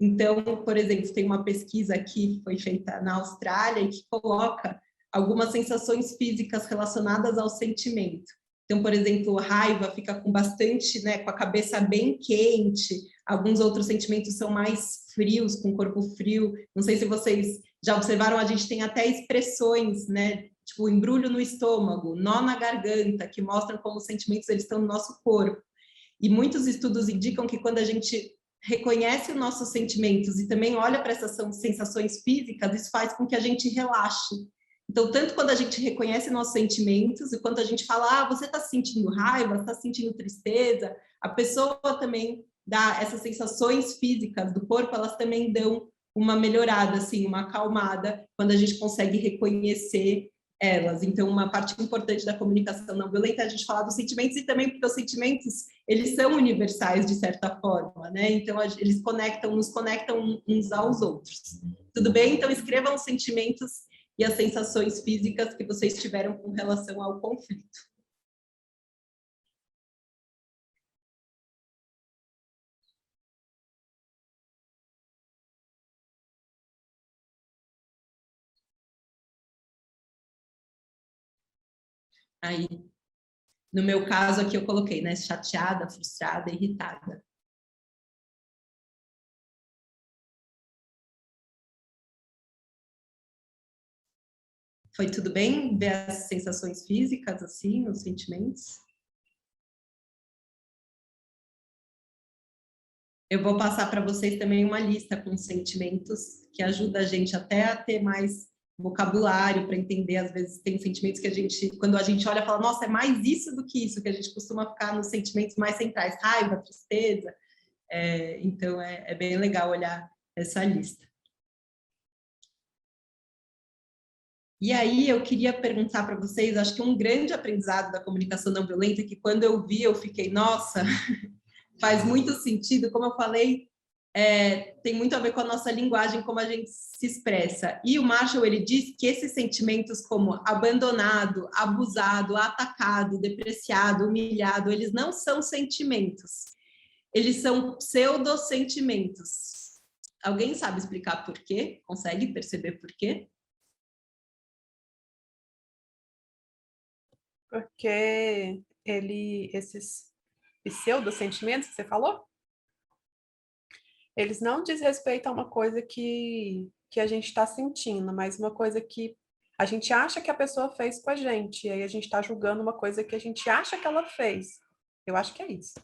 Então, por exemplo, tem uma pesquisa aqui que foi feita na Austrália e que coloca algumas sensações físicas relacionadas ao sentimento. Então, por exemplo, raiva fica com bastante, né, com a cabeça bem quente, alguns outros sentimentos são mais frios, com o corpo frio. Não sei se vocês já observaram, a gente tem até expressões, né, tipo embrulho no estômago, nó na garganta, que mostram como os sentimentos eles estão no nosso corpo. E muitos estudos indicam que quando a gente reconhece os nossos sentimentos e também olha para essas sensações físicas, isso faz com que a gente relaxe. Então, tanto quando a gente reconhece nossos sentimentos e quando a gente fala, você está sentindo raiva, está sentindo tristeza, a pessoa também dá essas sensações físicas do corpo, elas também dão uma melhorada, assim, uma acalmada, quando a gente consegue reconhecer elas. Então, uma parte importante da comunicação não violenta é a gente falar dos sentimentos e também porque os sentimentos, eles são universais, de certa forma, né? Então, eles nos conectam uns aos outros. Tudo bem? Então, escrevam os sentimentos e as sensações físicas que vocês tiveram com relação ao conflito. Aí, no meu caso aqui eu coloquei, né, chateada, frustrada, irritada. Foi tudo bem ver as sensações físicas, assim, os sentimentos? Eu vou passar para vocês também uma lista com sentimentos que ajuda a gente até a ter mais vocabulário para entender. Às vezes tem sentimentos que a gente, quando a gente olha, fala, nossa, é mais isso do que isso, que a gente costuma ficar nos sentimentos mais centrais, raiva, tristeza. Então, é bem legal olhar essa lista. E aí, eu queria perguntar para vocês, acho que um grande aprendizado da comunicação não violenta, que quando eu vi, eu fiquei, nossa, faz muito sentido, como eu falei, tem muito a ver com a nossa linguagem, como a gente se expressa. E o Marshall, ele diz que esses sentimentos como abandonado, abusado, atacado, depreciado, humilhado, eles não são sentimentos, eles são pseudo-sentimentos. Alguém sabe explicar por quê? Consegue perceber por quê? Porque esses pseudo-sentimentos que você falou, eles não diz respeito a uma coisa que a gente está sentindo, mas uma coisa que a gente acha que a pessoa fez com a gente, e aí a gente está julgando uma coisa que a gente acha que ela fez. Eu acho que é isso.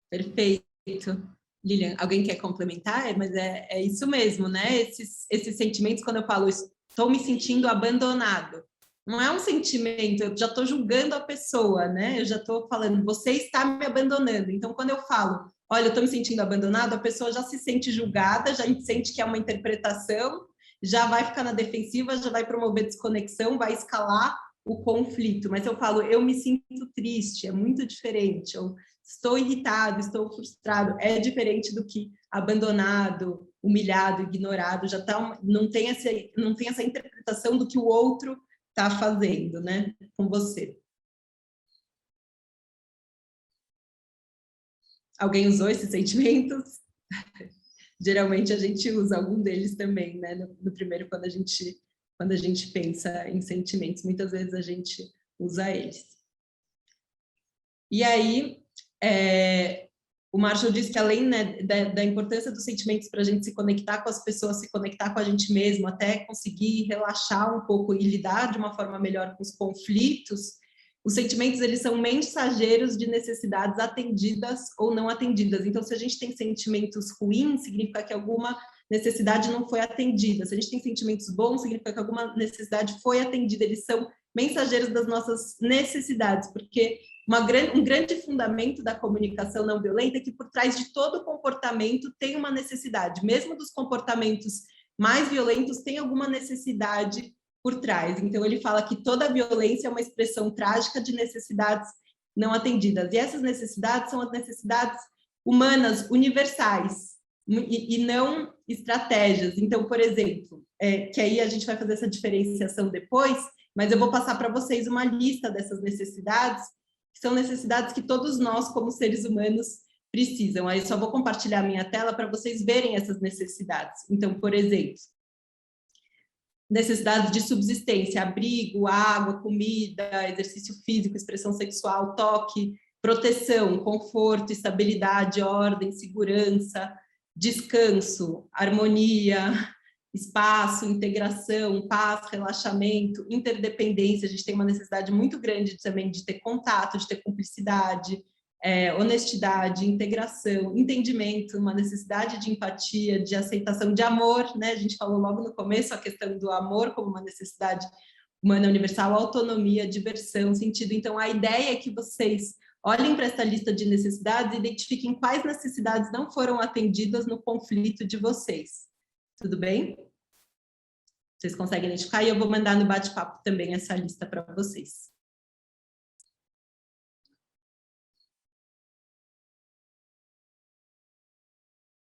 Perfeito. Lilian, alguém quer complementar? Mas é isso mesmo, né? Esses sentimentos, quando eu falo, estou me sentindo abandonado, não é um sentimento, eu já estou julgando a pessoa, né? Eu já estou falando, você está me abandonando. Então, quando eu falo, olha, eu estou me sentindo abandonado, a pessoa já se sente julgada, já sente que é uma interpretação, já vai ficar na defensiva, já vai promover desconexão, vai escalar o conflito. Mas eu falo, eu me sinto triste, é muito diferente. Eu estou irritado, estou frustrado, é diferente do que abandonado, humilhado, ignorado, já tá, não tem essa interpretação do que o outro está fazendo, né, com você. Alguém usou esses sentimentos? Geralmente a gente usa algum deles também, né, no primeiro, quando a gente pensa em sentimentos, muitas vezes a gente usa eles. E aí, o Marshall diz que além, né, da importância dos sentimentos para a gente se conectar com as pessoas, se conectar com a gente mesmo, até conseguir relaxar um pouco e lidar de uma forma melhor com os conflitos, os sentimentos, eles são mensageiros de necessidades atendidas ou não atendidas. Então, se a gente tem sentimentos ruins, significa que alguma necessidade não foi atendida. Se a gente tem sentimentos bons, significa que alguma necessidade foi atendida. Eles são mensageiros das nossas necessidades, porque um grande fundamento da comunicação não violenta é que por trás de todo comportamento tem uma necessidade, mesmo dos comportamentos mais violentos tem alguma necessidade por trás. Então ele fala que toda violência é uma expressão trágica de necessidades não atendidas, e essas necessidades são as necessidades humanas universais, e não estratégias. Então, por exemplo, que aí a gente vai fazer essa diferenciação depois, mas eu vou passar para vocês uma lista dessas necessidades, que são necessidades que todos nós, como seres humanos, precisam. Aí só vou compartilhar a minha tela para vocês verem essas necessidades. Então, por exemplo, necessidades de subsistência, abrigo, água, comida, exercício físico, expressão sexual, toque, proteção, conforto, estabilidade, ordem, segurança, descanso, harmonia, espaço, integração, paz, relaxamento, interdependência. A gente tem uma necessidade muito grande também de ter contato, de ter cumplicidade, honestidade, integração, entendimento, uma necessidade de empatia, de aceitação, de amor, né? A gente falou logo no começo a questão do amor como uma necessidade humana universal, autonomia, diversão, sentido. Então, a ideia é que vocês olhem para essa lista de necessidades e identifiquem quais necessidades não foram atendidas no conflito de vocês. Tudo bem? Vocês conseguem identificar? E eu vou mandar no bate-papo também essa lista para vocês.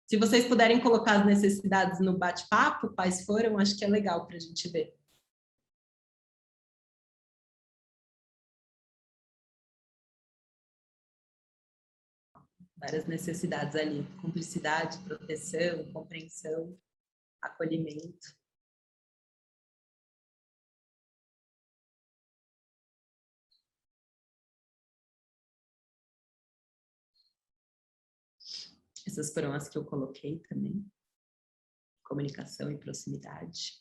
Se vocês puderem colocar as necessidades no bate-papo, quais foram, acho que é legal para a gente ver. Várias necessidades ali, cumplicidade, proteção, compreensão, acolhimento. Essas foram as que eu coloquei também. Comunicação e proximidade.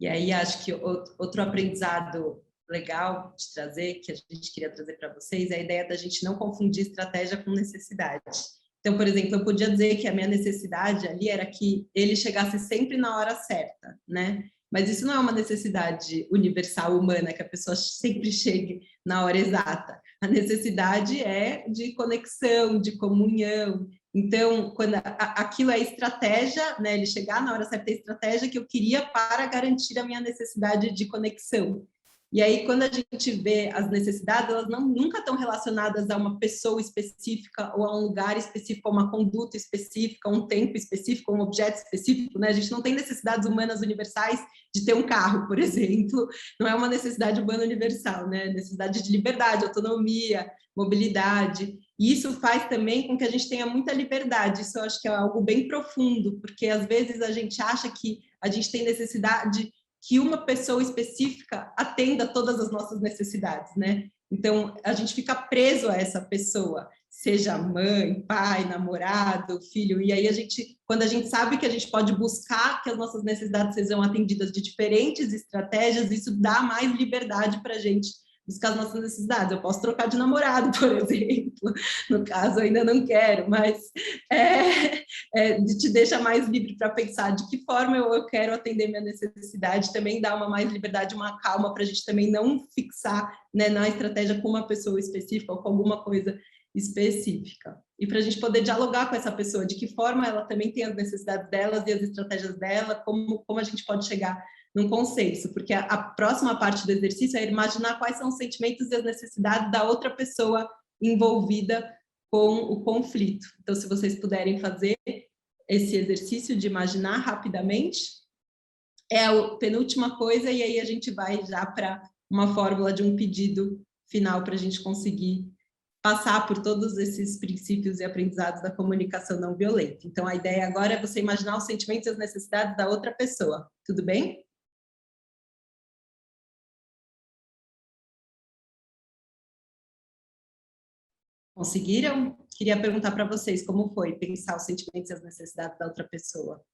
E aí, acho que outro aprendizado legal de trazer, que a gente queria trazer para vocês, é a ideia da gente não confundir estratégia com necessidade. Então, por exemplo, eu podia dizer que a minha necessidade ali era que ele chegasse sempre na hora certa, né? Mas isso não é uma necessidade universal humana, que a pessoa sempre chegue na hora exata. A necessidade é de conexão, de comunhão. Então, quando aquilo é estratégia, né, ele chegar na hora certa é estratégia que eu queria para garantir a minha necessidade de conexão. E aí, quando a gente vê as necessidades, elas nunca estão relacionadas a uma pessoa específica, ou a um lugar específico, a uma conduta específica, a um tempo específico, a um objeto específico, né? A gente não tem necessidades humanas universais de ter um carro, por exemplo. Não é uma necessidade humana universal, né? Necessidade de liberdade, autonomia, mobilidade. E isso faz também com que a gente tenha muita liberdade. Isso eu acho que é algo bem profundo, porque às vezes a gente acha que a gente tem necessidade que uma pessoa específica atenda todas as nossas necessidades, né? Então, a gente fica preso a essa pessoa, seja mãe, pai, namorado, filho, e aí quando a gente sabe que a gente pode buscar que as nossas necessidades sejam atendidas de diferentes estratégias, isso dá mais liberdade para a gente buscar as nossas necessidades. Eu posso trocar de namorado, por exemplo, no caso eu ainda não quero, mas te deixa mais livre para pensar de que forma eu quero atender minha necessidade, também dá uma mais liberdade, uma calma para a gente também não fixar, né, na estratégia com uma pessoa específica ou com alguma coisa específica. E para a gente poder dialogar com essa pessoa, de que forma ela também tem as necessidades delas e as estratégias dela, como a gente pode chegar num consenso, porque a próxima parte do exercício é imaginar quais são os sentimentos e as necessidades da outra pessoa envolvida com o conflito. Então, se vocês puderem fazer esse exercício de imaginar rapidamente, é a penúltima coisa, e aí a gente vai já para uma fórmula de um pedido final para a gente conseguir passar por todos esses princípios e aprendizados da comunicação não violenta. Então, a ideia agora é você imaginar os sentimentos e as necessidades da outra pessoa. Tudo bem? Conseguiram? Queria perguntar para vocês como foi pensar os sentimentos e as necessidades da outra pessoa.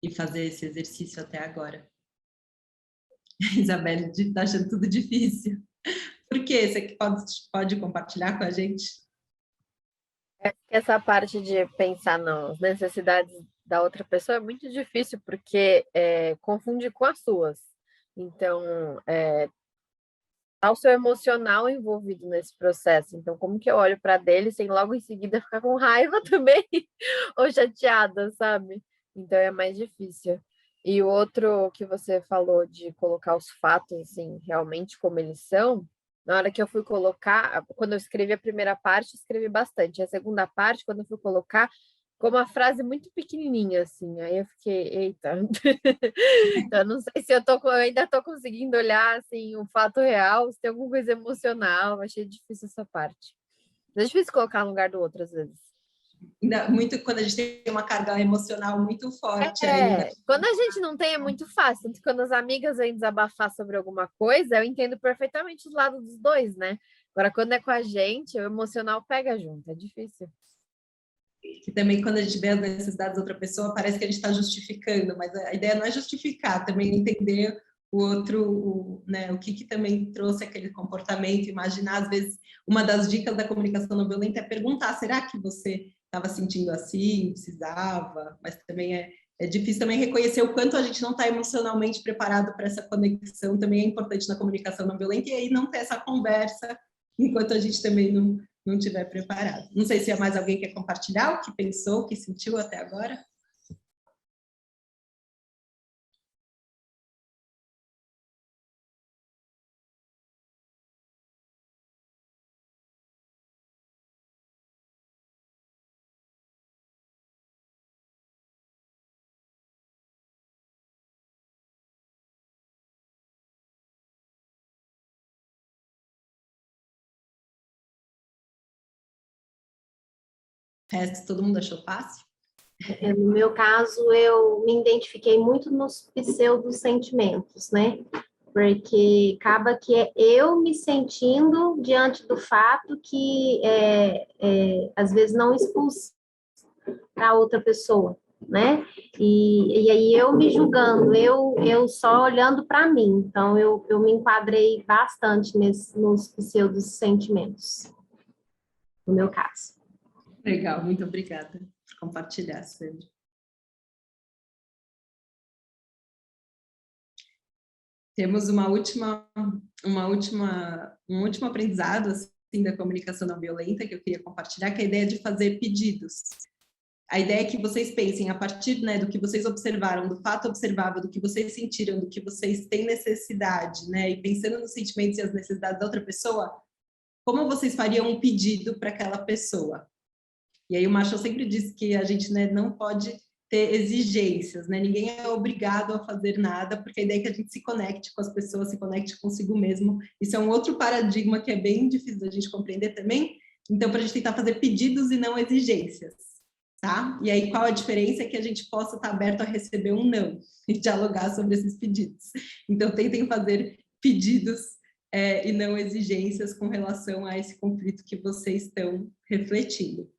E fazer esse exercício até agora. Isabelle está achando tudo difícil. Por quê? Você pode compartilhar com a gente? Essa parte de pensar nas necessidades da outra pessoa é muito difícil, porque confunde com as suas. Então, tá o seu emocional envolvido nesse processo. Então, como que eu olho para dele sem logo em seguida ficar com raiva também ou chateada, sabe? Então é mais difícil. E o outro que você falou de colocar os fatos assim, realmente como eles são, na hora que eu fui colocar, quando eu escrevi a primeira parte, escrevi bastante. A segunda parte, quando eu fui colocar, ficou uma frase muito pequenininha, assim. Aí eu fiquei, eita. Então, não sei se eu ainda estou conseguindo olhar, assim, o fato real, se tem alguma coisa emocional. Achei difícil essa parte. É difícil colocar no lugar do outro, às vezes. Ainda muito quando a gente tem uma carga emocional muito forte ainda. Quando a gente não tem, é muito fácil. Tanto que quando as amigas vêm desabafar sobre alguma coisa, eu entendo perfeitamente os lados dos dois, né? Agora, quando é com a gente, o emocional pega junto, é difícil. Que também, quando a gente vê as necessidades da outra pessoa, parece que a gente está justificando, mas a ideia não é justificar, também entender o outro, né, o que também trouxe aquele comportamento, imaginar, às vezes, uma das dicas da comunicação não violenta é perguntar, será que você estava sentindo assim, precisava? Mas também é difícil também reconhecer o quanto a gente não está emocionalmente preparado para essa conexão, também é importante na comunicação não violenta, e aí não ter essa conversa enquanto a gente também não estiver preparado. Não sei se mais alguém quer compartilhar o que pensou, o que sentiu até agora. O resto, todo mundo achou fácil? No meu caso, eu me identifiquei muito nos pseudo-sentimentos, né? Porque acaba que é eu me sentindo diante do fato que, às vezes, não expus para outra pessoa, né? E aí eu me julgando, eu só olhando para mim. Então, eu me enquadrei bastante nos pseudo-sentimentos, no meu caso. Legal, muito obrigada por compartilhar, Sandra. Temos um último aprendizado assim, da comunicação não violenta que eu queria compartilhar, que é a ideia de fazer pedidos. A ideia é que vocês pensem a partir, né, do que vocês observaram, do fato observável, do que vocês sentiram, do que vocês têm necessidade, né, e pensando nos sentimentos e as necessidades da outra pessoa, como vocês fariam um pedido para aquela pessoa? E aí o Marshall sempre diz que a gente, né, não pode ter exigências, né? Ninguém é obrigado a fazer nada, porque a ideia é que a gente se conecte com as pessoas, se conecte consigo mesmo. Isso é um outro paradigma que é bem difícil da gente compreender também. Então, para a gente tentar fazer pedidos e não exigências, tá? E aí, qual a diferença? É que a gente possa estar aberto a receber um não e dialogar sobre esses pedidos. Então, tentem fazer pedidos e não exigências com relação a esse conflito que vocês estão refletindo.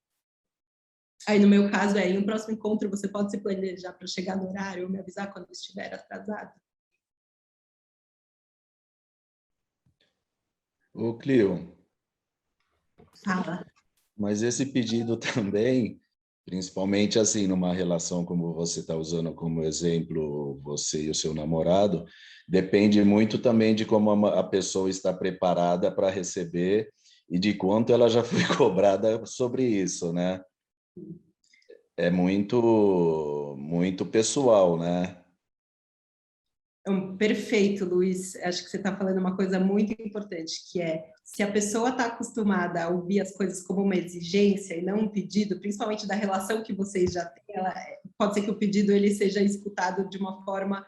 Aí, no meu caso, em um próximo encontro, você pode se planejar para chegar no horário ou me avisar quando estiver atrasado. Ô, Clio. Fala. Mas esse pedido também, principalmente assim, numa relação como você está usando como exemplo, você e o seu namorado, depende muito também de como a pessoa está preparada para receber e de quanto ela já foi cobrada sobre isso, né? É muito pessoal, né? Perfeito, Luiz. Acho que você está falando uma coisa muito importante, que é, se a pessoa está acostumada a ouvir as coisas como uma exigência e não um pedido, principalmente da relação que vocês já têm, pode ser que o pedido ele seja escutado de uma forma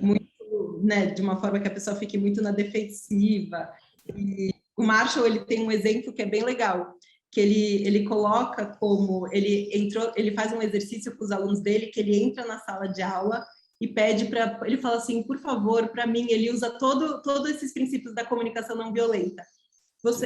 muito, né, de uma forma que a pessoa fique muito na defensiva. E o Marshall, ele tem um exemplo que é bem legal, que ele coloca como, ele faz um exercício com os alunos dele, que ele entra na sala de aula e pede ele fala assim, por favor, para mim, ele usa todos esses princípios da comunicação não violenta.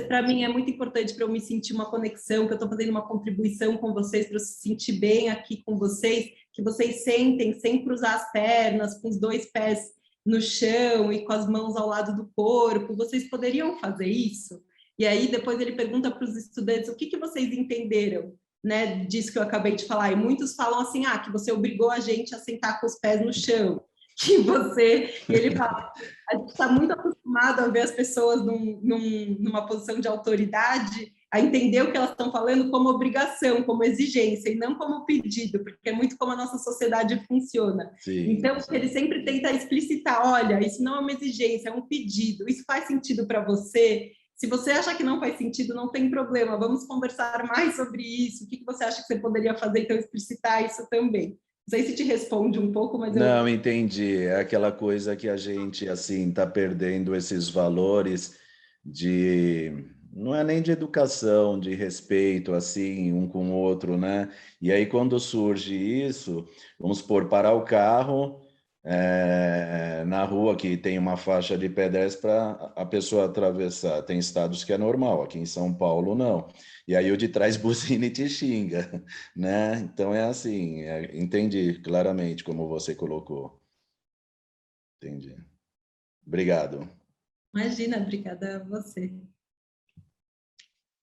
Para mim é muito importante para eu me sentir uma conexão, que eu estou fazendo uma contribuição com vocês, para eu se sentir bem aqui com vocês, que vocês sentem sem cruzar as pernas, com os 2 pés no chão e com as mãos ao lado do corpo, vocês poderiam fazer isso? E aí depois ele pergunta para os estudantes, o que vocês entenderam né, disso que eu acabei de falar. E muitos falam assim, que você obrigou a gente a sentar com os pés no chão. E ele fala, a gente está muito acostumado a ver as pessoas numa posição de autoridade, a entender o que elas estão falando como obrigação, como exigência, e não como pedido, porque é muito como a nossa sociedade funciona. Sim, então, ele sempre tenta explicitar, olha, isso não é uma exigência, é um pedido, isso faz sentido para você? Se você achar que não faz sentido, não tem problema, vamos conversar mais sobre isso, o que você acha que você poderia fazer, então explicitar isso também. Não sei se te responde um pouco, mas Não, entendi. É aquela coisa que a gente, assim, está perdendo esses valores de... Não é nem de educação, de respeito, assim, um com o outro, né? E aí, quando surge isso, vamos supor, parar o carro na rua que tem uma faixa de pedestre para a pessoa atravessar. Tem estados que é normal, aqui em São Paulo, não. E aí o de trás buzina e te xinga, né? Então é assim, entendi claramente como você colocou. Entendi. Obrigado. Imagina, obrigada a você.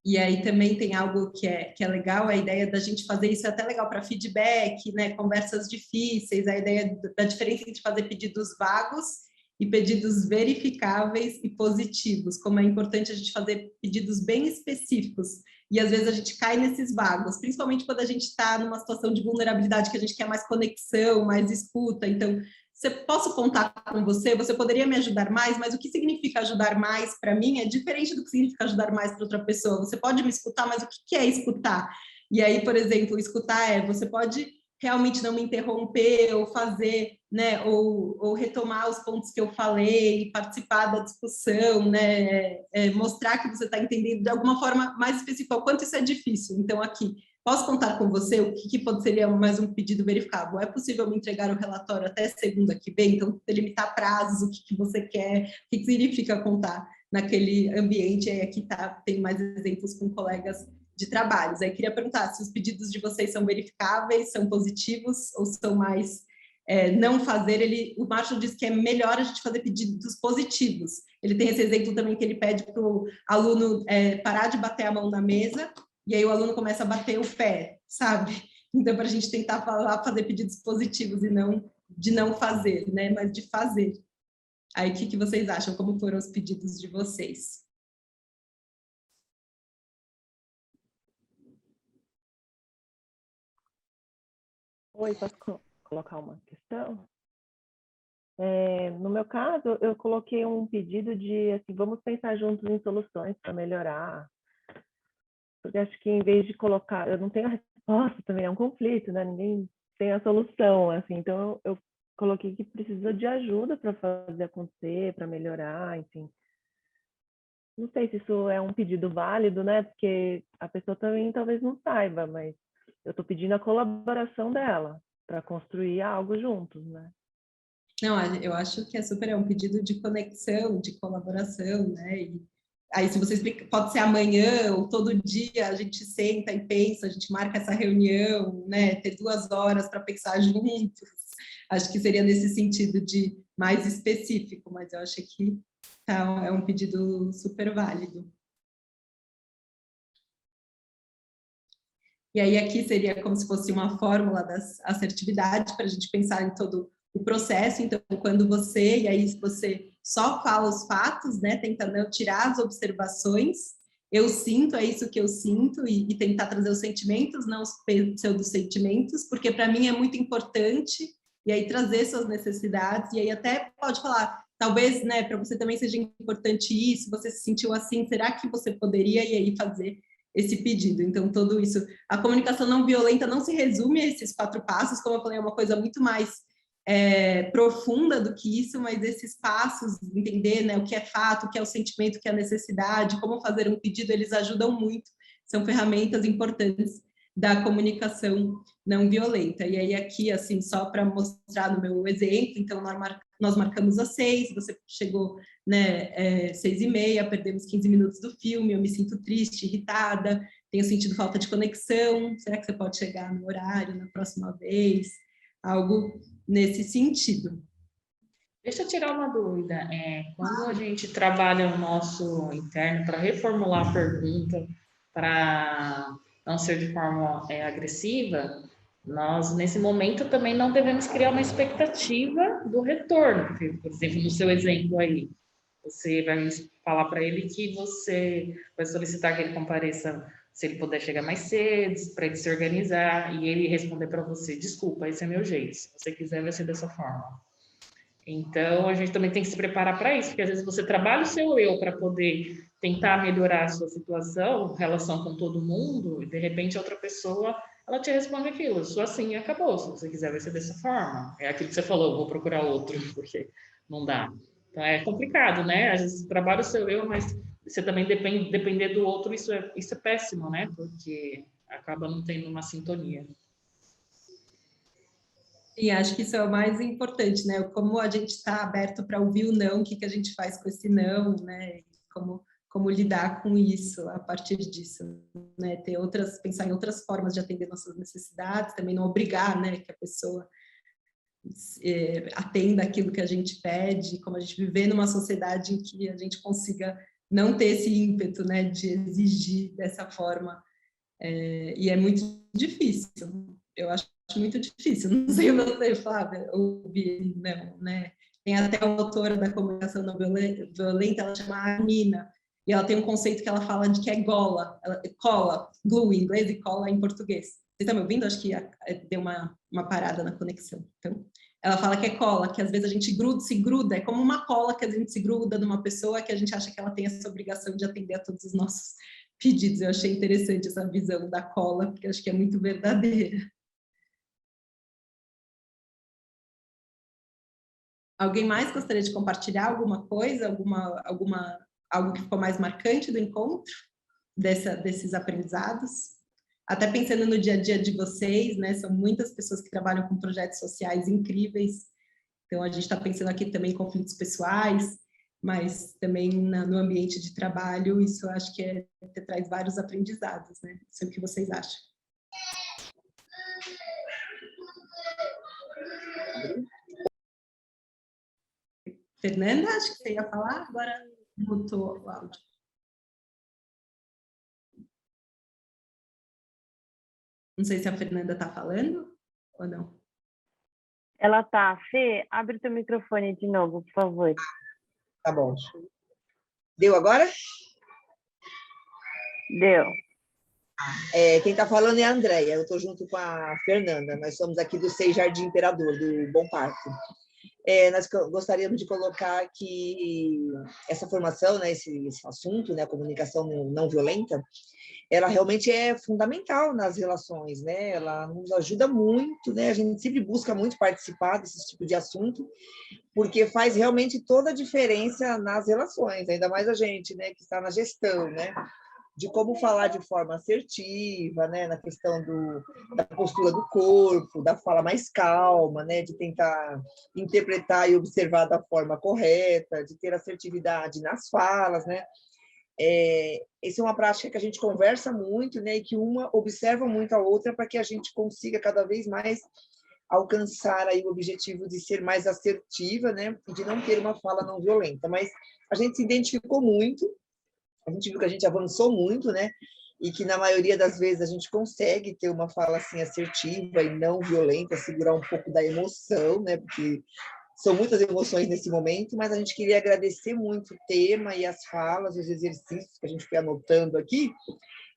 E aí também tem algo que é legal, a ideia da gente fazer isso é até legal para feedback, né? Conversas difíceis, a ideia da diferença entre fazer pedidos vagos e pedidos verificáveis e positivos, como é importante a gente fazer pedidos bem específicos, e às vezes a gente cai nesses vagos, principalmente quando a gente está numa situação de vulnerabilidade, que a gente quer mais conexão, mais escuta, então, posso contar com você? Você poderia me ajudar mais? Mas o que significa ajudar mais para mim é diferente do que significa ajudar mais para outra pessoa. Você pode me escutar, mas o que é escutar? E aí, por exemplo, escutar você pode realmente não me interromper ou fazer, né, ou retomar os pontos que eu falei, participar da discussão, né, mostrar que você está entendendo de alguma forma mais específica, o quanto isso é difícil. Então, aqui, posso contar com você o que seria mais um pedido verificável? É possível me entregar o relatório até segunda que vem? Então, delimitar prazos, o que você quer, o que significa contar naquele ambiente. Aí aqui tem mais exemplos com colegas de trabalhos. Aí queria perguntar se os pedidos de vocês são verificáveis, são positivos ou são mais não fazer. O Marshall diz que é melhor a gente fazer pedidos positivos. Ele tem esse exemplo também que ele pede para o aluno parar de bater a mão na mesa, e aí o aluno começa a bater o pé, sabe? Então, para a gente tentar fazer pedidos positivos e não de não fazer, né? Mas de fazer. Aí, o que vocês acham? Como foram os pedidos de vocês? Oi, posso colocar uma questão? No meu caso, eu coloquei um pedido de, assim, vamos pensar juntos em soluções para melhorar. Porque acho que em vez de colocar, eu não tenho a resposta, também é um conflito, né? Ninguém tem a solução, assim. Então, eu coloquei que precisa de ajuda para fazer acontecer, para melhorar, enfim. Não sei se isso é um pedido válido, né? Porque a pessoa também talvez não saiba, mas eu estou pedindo a colaboração dela para construir algo juntos, né? Não, eu acho que é um pedido de conexão, de colaboração, né? E aí, se você explica, pode ser amanhã ou todo dia, a gente senta e pensa, a gente marca essa reunião, né? Ter 2 horas para pensar juntos. Acho que seria nesse sentido de mais específico, mas eu acho que é um pedido super válido. E aí aqui seria como se fosse uma fórmula da assertividade para a gente pensar em todo o processo. Então, quando e aí você só fala os fatos, né, tentando tirar as observações, eu sinto, é isso que eu sinto, e tentar trazer os sentimentos, não os pseudo-sentimentos, porque para mim é muito importante, e aí trazer suas necessidades, e aí até pode falar, talvez, né, para você também seja importante isso, você se sentiu assim, será que você poderia, e aí fazer esse pedido. Então, tudo isso, a comunicação não violenta não se resume a esses 4 passos, como eu falei, é uma coisa muito mais profunda do que isso, mas esses passos, entender, né, o que é fato, o que é o sentimento, o que é a necessidade, como fazer um pedido, eles ajudam muito, são ferramentas importantes da comunicação não violenta. E aí aqui, assim, só para mostrar no meu exemplo, então nós marcamos às 6, você chegou, né, 6h30, perdemos 15 minutos do filme, eu me sinto triste, irritada, tenho sentido falta de conexão, será que você pode chegar no horário na próxima vez? Algo nesse sentido. Deixa eu tirar uma dúvida. Quando a gente trabalha o nosso interno para reformular a pergunta, para não ser de forma agressiva, nós, nesse momento, também não devemos criar uma expectativa do retorno. Porque, por exemplo, no seu exemplo aí, você vai falar para ele que você vai solicitar que ele compareça, se ele puder chegar mais cedo, para ele se organizar, e ele responder para você, desculpa, esse é meu jeito, se você quiser vai ser dessa forma. Então, a gente também tem que se preparar para isso, porque às vezes você trabalha o seu eu para poder tentar melhorar a sua situação, relação com todo mundo, e de repente a outra pessoa, ela te responde aquilo, sou assim e acabou, se você quiser vai ser dessa forma. É aquilo que você falou, vou procurar outro, porque não dá. Então, é complicado, né? Às vezes trabalha o seu eu, mas você também depender do outro, isso é péssimo, né? Porque acaba não tendo uma sintonia. E acho que isso é o mais importante, né? Como a gente está aberto para ouvir o não, o que a gente faz com esse não, né? Como lidar com isso a partir disso, né? Pensar em outras formas de atender nossas necessidades, também não obrigar, né, que a pessoa atenda aquilo que a gente pede, como a gente viver numa sociedade em que a gente consiga não ter esse ímpeto, né, de exigir dessa forma, e é muito difícil, eu acho muito difícil, não sei você, Flávia, ouvir não, né? Tem até uma autora da comunicação não violenta, ela chama Nina, e ela tem um conceito que ela fala de que é cola, glue em inglês e cola em português. Vocês estão me ouvindo? Acho que deu uma parada na conexão. Então, ela fala que é cola, que às vezes a gente se gruda, é como uma cola que a gente se gruda numa pessoa que a gente acha que ela tem essa obrigação de atender a todos os nossos pedidos. Eu achei interessante essa visão da cola, porque acho que é muito verdadeira. Alguém mais gostaria de compartilhar alguma coisa, algo que ficou mais marcante do encontro, desses aprendizados? Até pensando no dia a dia de vocês, né? São muitas pessoas que trabalham com projetos sociais incríveis, então a gente está pensando aqui também em conflitos pessoais, mas também no ambiente de trabalho, isso eu acho que traz vários aprendizados, né? Não sei o que vocês acham. Fernanda, acho que você ia falar, agora mutou o áudio. Não sei se a Fernanda está falando ou não. Ela tá. Fê, abre teu microfone de novo, por favor. Tá bom. Deu agora? Deu. Quem está falando é a Andréia, eu estou junto com a Fernanda, nós somos aqui do SEI Jardim Imperador, do Bom Parto. Nós gostaríamos de colocar que essa formação, né, esse assunto, né, a comunicação não violenta, ela realmente é fundamental nas relações, né? Ela nos ajuda muito, né? A gente sempre busca muito participar desse tipo de assunto, porque faz realmente toda a diferença nas relações, ainda mais a gente, né, que está na gestão, né? De como falar de forma assertiva, né, na questão da postura do corpo, da fala mais calma, né, de tentar interpretar e observar da forma correta, de ter assertividade nas falas, né. Essa é uma prática que a gente conversa muito, né, e que uma observa muito a outra para que a gente consiga cada vez mais alcançar aí o objetivo de ser mais assertiva, né, e de não ter uma fala não violenta. Mas a gente se identificou muito, a gente viu que a gente avançou muito, né? E que na maioria das vezes a gente consegue ter uma fala assim assertiva e não violenta, segurar um pouco da emoção, né? Porque são muitas emoções nesse momento, mas a gente queria agradecer muito o tema e as falas, os exercícios que a gente foi anotando aqui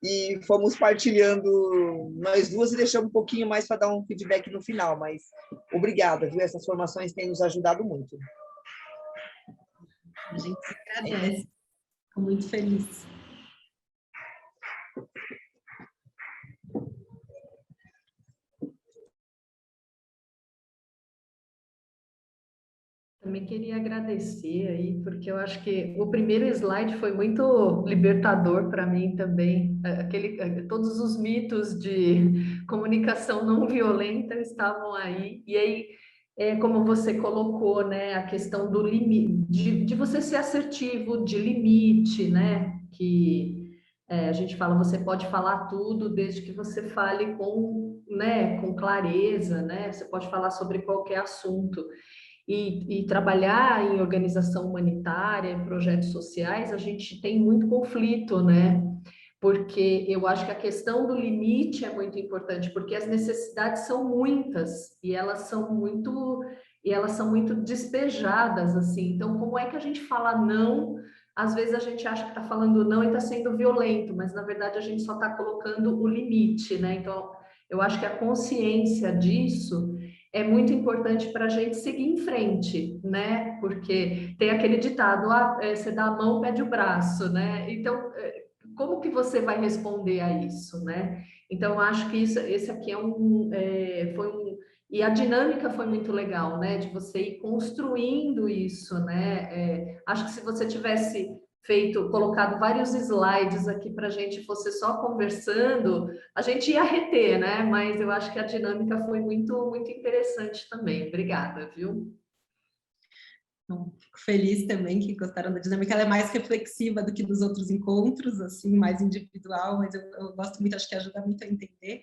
e fomos partilhando nós duas e deixamos um pouquinho mais para dar um feedback no final, mas obrigada, viu? Essas formações têm nos ajudado muito. A gente se agradece. Fico muito feliz. Também queria agradecer aí, porque eu acho que o primeiro slide foi muito libertador para mim também. Todos os mitos de comunicação não violenta estavam aí. E aí, como você colocou, né, a questão do limite, de você ser assertivo, de limite, né? Que a gente fala, você pode falar tudo desde que você fale com clareza, né? Você pode falar sobre qualquer assunto. E trabalhar em organização humanitária, em projetos sociais, a gente tem muito conflito, né? porque eu acho que a questão do limite é muito importante, porque as necessidades são muitas e elas são muito despejadas, assim. Então, como é que a gente fala não? Às vezes a gente acha que está falando não e está sendo violento, mas na verdade a gente só está colocando o limite, né? Então, eu acho que a consciência disso é muito importante para a gente seguir em frente, né? Porque tem aquele ditado, você dá a mão, pede o braço, né? Então, como que você vai responder a isso, né? Então, eu acho que esse aqui e a dinâmica foi muito legal, né? De você ir construindo isso, né? Acho que se você tivesse colocado vários slides aqui para a gente fosse só conversando, a gente ia reter, né? Mas eu acho que a dinâmica foi muito, muito interessante também. Obrigada, viu? Então, fico feliz também que gostaram da dinâmica. Ela é mais reflexiva do que dos outros encontros, assim, mais individual, mas eu gosto muito, acho que ajuda muito a entender.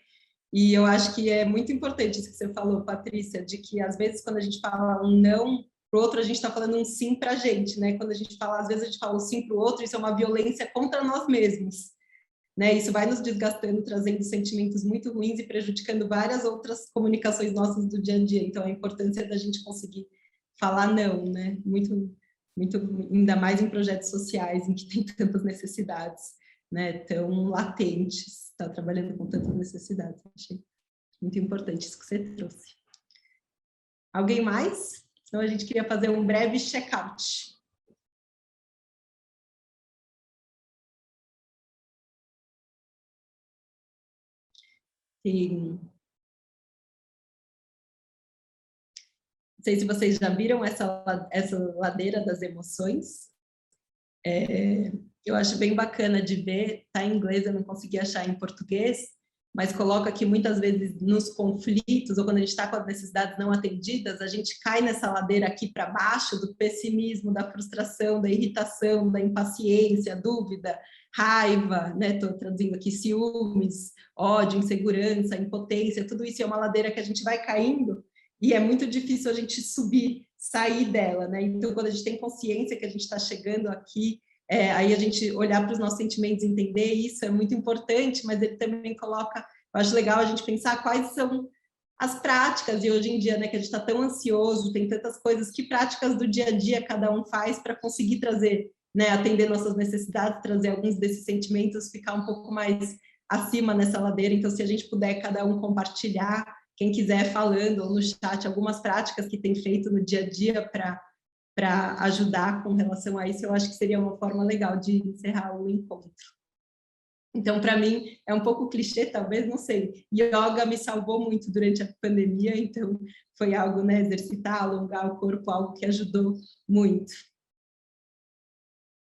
E eu acho que é muito importante isso que você falou, Patrícia, de que às vezes quando a gente fala um não para o outro, a gente está falando um sim para a gente, né? Quando a gente fala, às vezes a gente fala um sim para o outro, isso é uma violência contra nós mesmos, né? Isso vai nos desgastando, trazendo sentimentos muito ruins e prejudicando várias outras comunicações nossas do dia a dia. Então, a importância da gente conseguir falar não, né? Muito, ainda mais em projetos sociais, em que tem tantas necessidades, né? Tão latentes, está trabalhando com tantas necessidades. Achei muito importante isso que você trouxe. Alguém mais? Então, a gente queria fazer um breve check-out. Não sei se vocês já viram essa ladeira das emoções. Eu acho bem bacana de ver, tá em inglês, eu não consegui achar em português, mas coloca que muitas vezes nos conflitos, ou quando a gente está com as necessidades não atendidas, a gente cai nessa ladeira aqui para baixo do pessimismo, da frustração, da irritação, da impaciência, dúvida, raiva, né? Estou traduzindo aqui ciúmes, ódio, insegurança, impotência, tudo isso é uma ladeira que a gente vai caindo e é muito difícil a gente subir, sair dela, né? Então, quando a gente tem consciência que a gente está chegando aqui, aí a gente olhar para os nossos sentimentos, entender isso é muito importante, mas ele também coloca, eu acho legal a gente pensar quais são as práticas, e hoje em dia, né, que a gente está tão ansioso, tem tantas coisas, que práticas do dia a dia cada um faz para conseguir trazer, né, atender nossas necessidades, trazer alguns desses sentimentos, ficar um pouco mais acima nessa ladeira. Então, se a gente puder cada um compartilhar, quem quiser falando ou no chat, algumas práticas que tem feito no dia a dia para ajudar com relação a isso, eu acho que seria uma forma legal de encerrar o encontro. Então, para mim, é um pouco clichê, talvez, não sei. Yoga me salvou muito durante a pandemia, então foi algo, né, exercitar, alongar o corpo, algo que ajudou muito.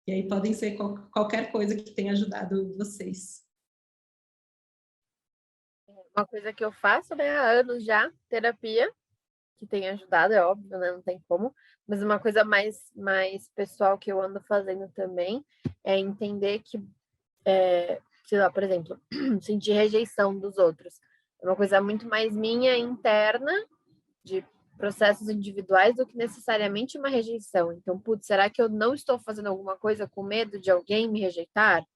E aí podem ser qualquer coisa que tenha ajudado vocês. Uma coisa que eu faço, né, há anos já, terapia, que tem ajudado, é óbvio, né, não tem como, mas uma coisa mais pessoal que eu ando fazendo também é entender que, sei lá, por exemplo, sentir rejeição dos outros. É uma coisa muito mais minha, interna, de processos individuais, do que necessariamente uma rejeição. Então, putz, será que eu não estou fazendo alguma coisa com medo de alguém me rejeitar?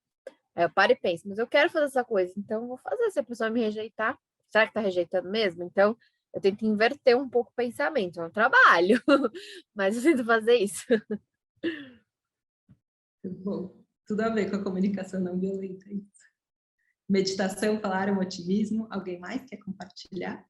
Aí eu paro e penso, mas eu quero fazer essa coisa, então eu vou fazer. Se a pessoa me rejeitar, será que tá rejeitando mesmo? Então, eu tento inverter um pouco o pensamento, é um trabalho, mas eu tento fazer isso. Bom, tudo a ver com a comunicação não violenta. Isso. Meditação, falaram, otimismo. Alguém mais quer compartilhar?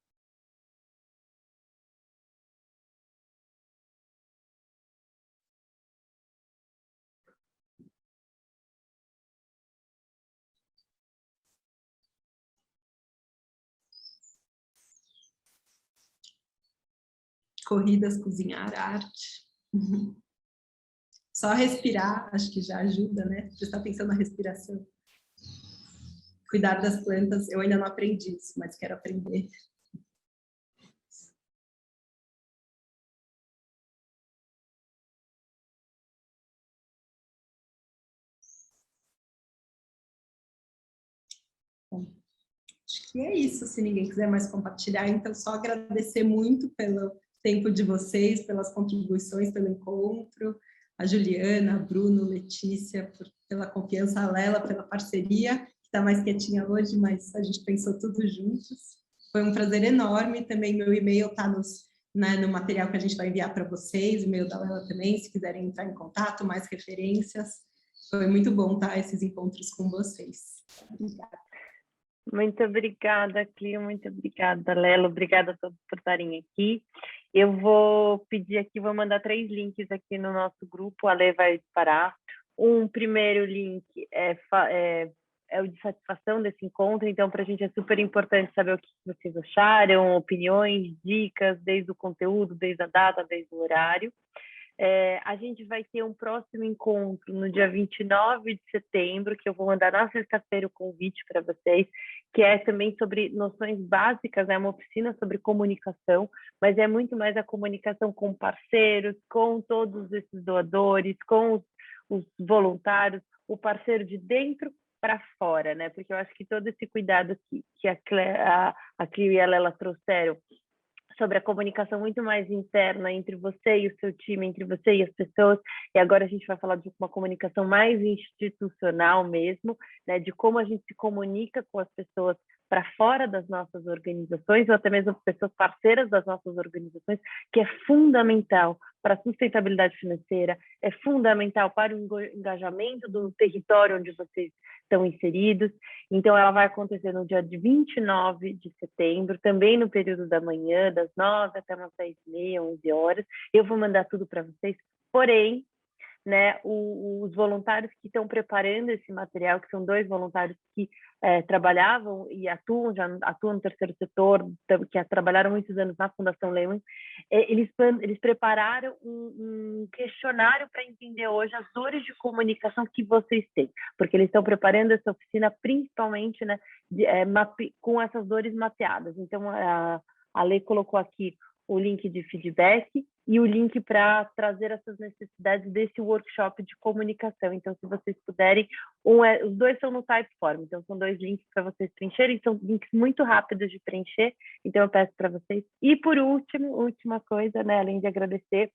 Corridas, cozinhar, arte. Só respirar, acho que já ajuda, né? Prestar atenção na respiração. Cuidar das plantas, eu ainda não aprendi isso, mas quero aprender. Bom, acho que é isso, se ninguém quiser mais compartilhar, então só agradecer muito pelo tempo de vocês, pelas contribuições, pelo encontro, a Juliana, a Bruno, Letícia, pela confiança, a Lela, pela parceria, está mais quietinha hoje, mas a gente pensou tudo juntos. Foi um prazer enorme. Também meu e-mail está no material que a gente vai enviar para vocês, o e-mail da Lela também, se quiserem entrar em contato, mais referências. Foi muito bom, tá, esses encontros com vocês. Obrigada. Muito obrigada, Clio, muito obrigada, Lelo, obrigada a todos por estarem aqui. Eu vou pedir aqui, vou mandar 3 links aqui no nosso grupo, a Lê vai disparar. Um primeiro link é o de satisfação desse encontro, então para a gente é super importante saber o que vocês acharam, opiniões, dicas, desde o conteúdo, desde a data, desde o horário. A gente vai ter um próximo encontro no dia 29 de setembro, que eu vou mandar na sexta-feira o convite para vocês, que é também sobre noções básicas, é uma oficina sobre comunicação, mas é muito mais a comunicação com parceiros, com todos esses doadores, com os voluntários, o parceiro de dentro para fora, né? Porque eu acho que todo esse cuidado que a Clio e a Lela trouxeram sobre a comunicação muito mais interna entre você e o seu time, entre você e as pessoas, e agora a gente vai falar de uma comunicação mais institucional mesmo, né, de como a gente se comunica com as pessoas para fora das nossas organizações, ou até mesmo pessoas parceiras das nossas organizações, que é fundamental para a sustentabilidade financeira, é fundamental para o engajamento do território onde vocês estão inseridos. Então, ela vai acontecer no dia 29 de setembro, também no período da manhã, das 9 até umas 10h30, 11 horas. Eu vou mandar tudo para vocês, porém, né, os voluntários que estão preparando esse material, que são 2 voluntários que trabalhavam e já atuam no terceiro setor, que trabalharam muitos anos na Fundação Lehman, eles prepararam um questionário para entender hoje as dores de comunicação que vocês têm, porque eles estão preparando essa oficina principalmente, né, com essas dores mapeadas. Então, a Lê colocou aqui o link de feedback e o link para trazer essas necessidades desse workshop de comunicação. Então, se vocês puderem, os 2 são no Typeform, então são 2 links para vocês preencherem, são links muito rápidos de preencher, então eu peço para vocês. E por última coisa, né, além de agradecer,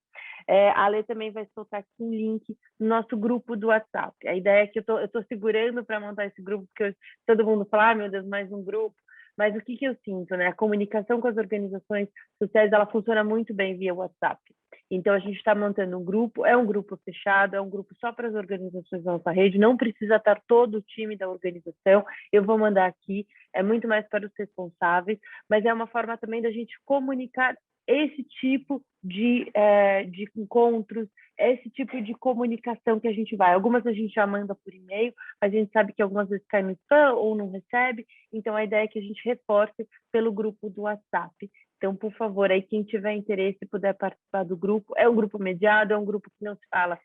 a Lê também vai soltar aqui um link no nosso grupo do WhatsApp. A ideia é que eu estou segurando para montar esse grupo, porque todo mundo fala, meu Deus, mais um grupo. Mas o que eu sinto, né? A comunicação com as organizações sociais, ela funciona muito bem via WhatsApp. Então, a gente está montando um grupo, é um grupo fechado, é um grupo só para as organizações da nossa rede, não precisa estar todo o time da organização, eu vou mandar aqui, é muito mais para os responsáveis, mas é uma forma também da gente comunicar esse tipo de encontros, esse tipo de comunicação que a gente vai. Algumas a gente já manda por e-mail, a gente sabe que algumas vezes cai no spam ou não recebe, então a ideia é que a gente reforce pelo grupo do WhatsApp. Então, por favor, aí quem tiver interesse e puder participar do grupo, é um grupo mediado, é um grupo que não se fala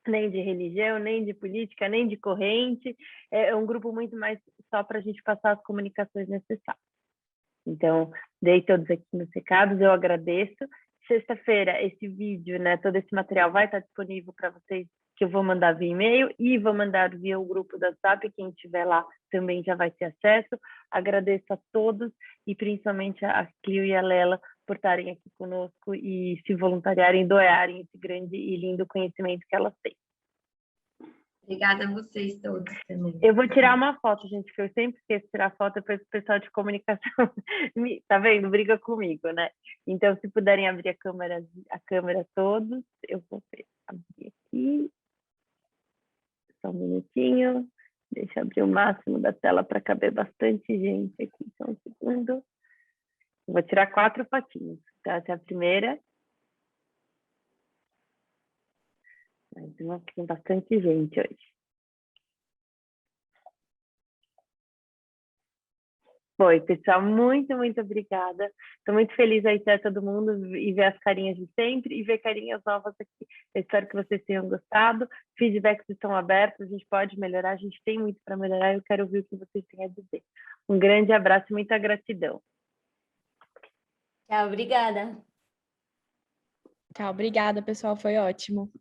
nem de religião, nem de política, nem de corrente, é um grupo muito mais só para a gente passar as comunicações necessárias. Então, dei todos aqui nos recados, eu agradeço. Sexta-feira, esse vídeo, né, todo esse material vai estar disponível para vocês, que eu vou mandar via e-mail e vou mandar via o grupo da WhatsApp, quem estiver lá também já vai ter acesso. Agradeço a todos e principalmente a Clio e a Lela por estarem aqui conosco e se voluntariarem, doarem esse grande e lindo conhecimento que elas têm. Obrigada a vocês todos também. Eu vou tirar uma foto, gente, que eu sempre esqueço de tirar foto, depois o pessoal de comunicação, tá vendo? Briga comigo, né? Então, se puderem abrir a câmera todos, eu vou abrir aqui. Só um minutinho. Deixa eu abrir o máximo da tela para caber bastante gente aqui. Só um segundo. Eu vou tirar 4 fotinhos. Então, essa é a primeira. Tem bastante gente hoje. Foi, pessoal, muito obrigada. Estou muito feliz aí de ter todo mundo e ver as carinhas de sempre e ver carinhas novas aqui. Eu espero que vocês tenham gostado. Feedbacks estão abertos, a gente pode melhorar, a gente tem muito para melhorar. Eu quero ouvir o que vocês têm a dizer. Um grande abraço e muita gratidão. Tchau, obrigada. Tchau, obrigada, pessoal, foi ótimo.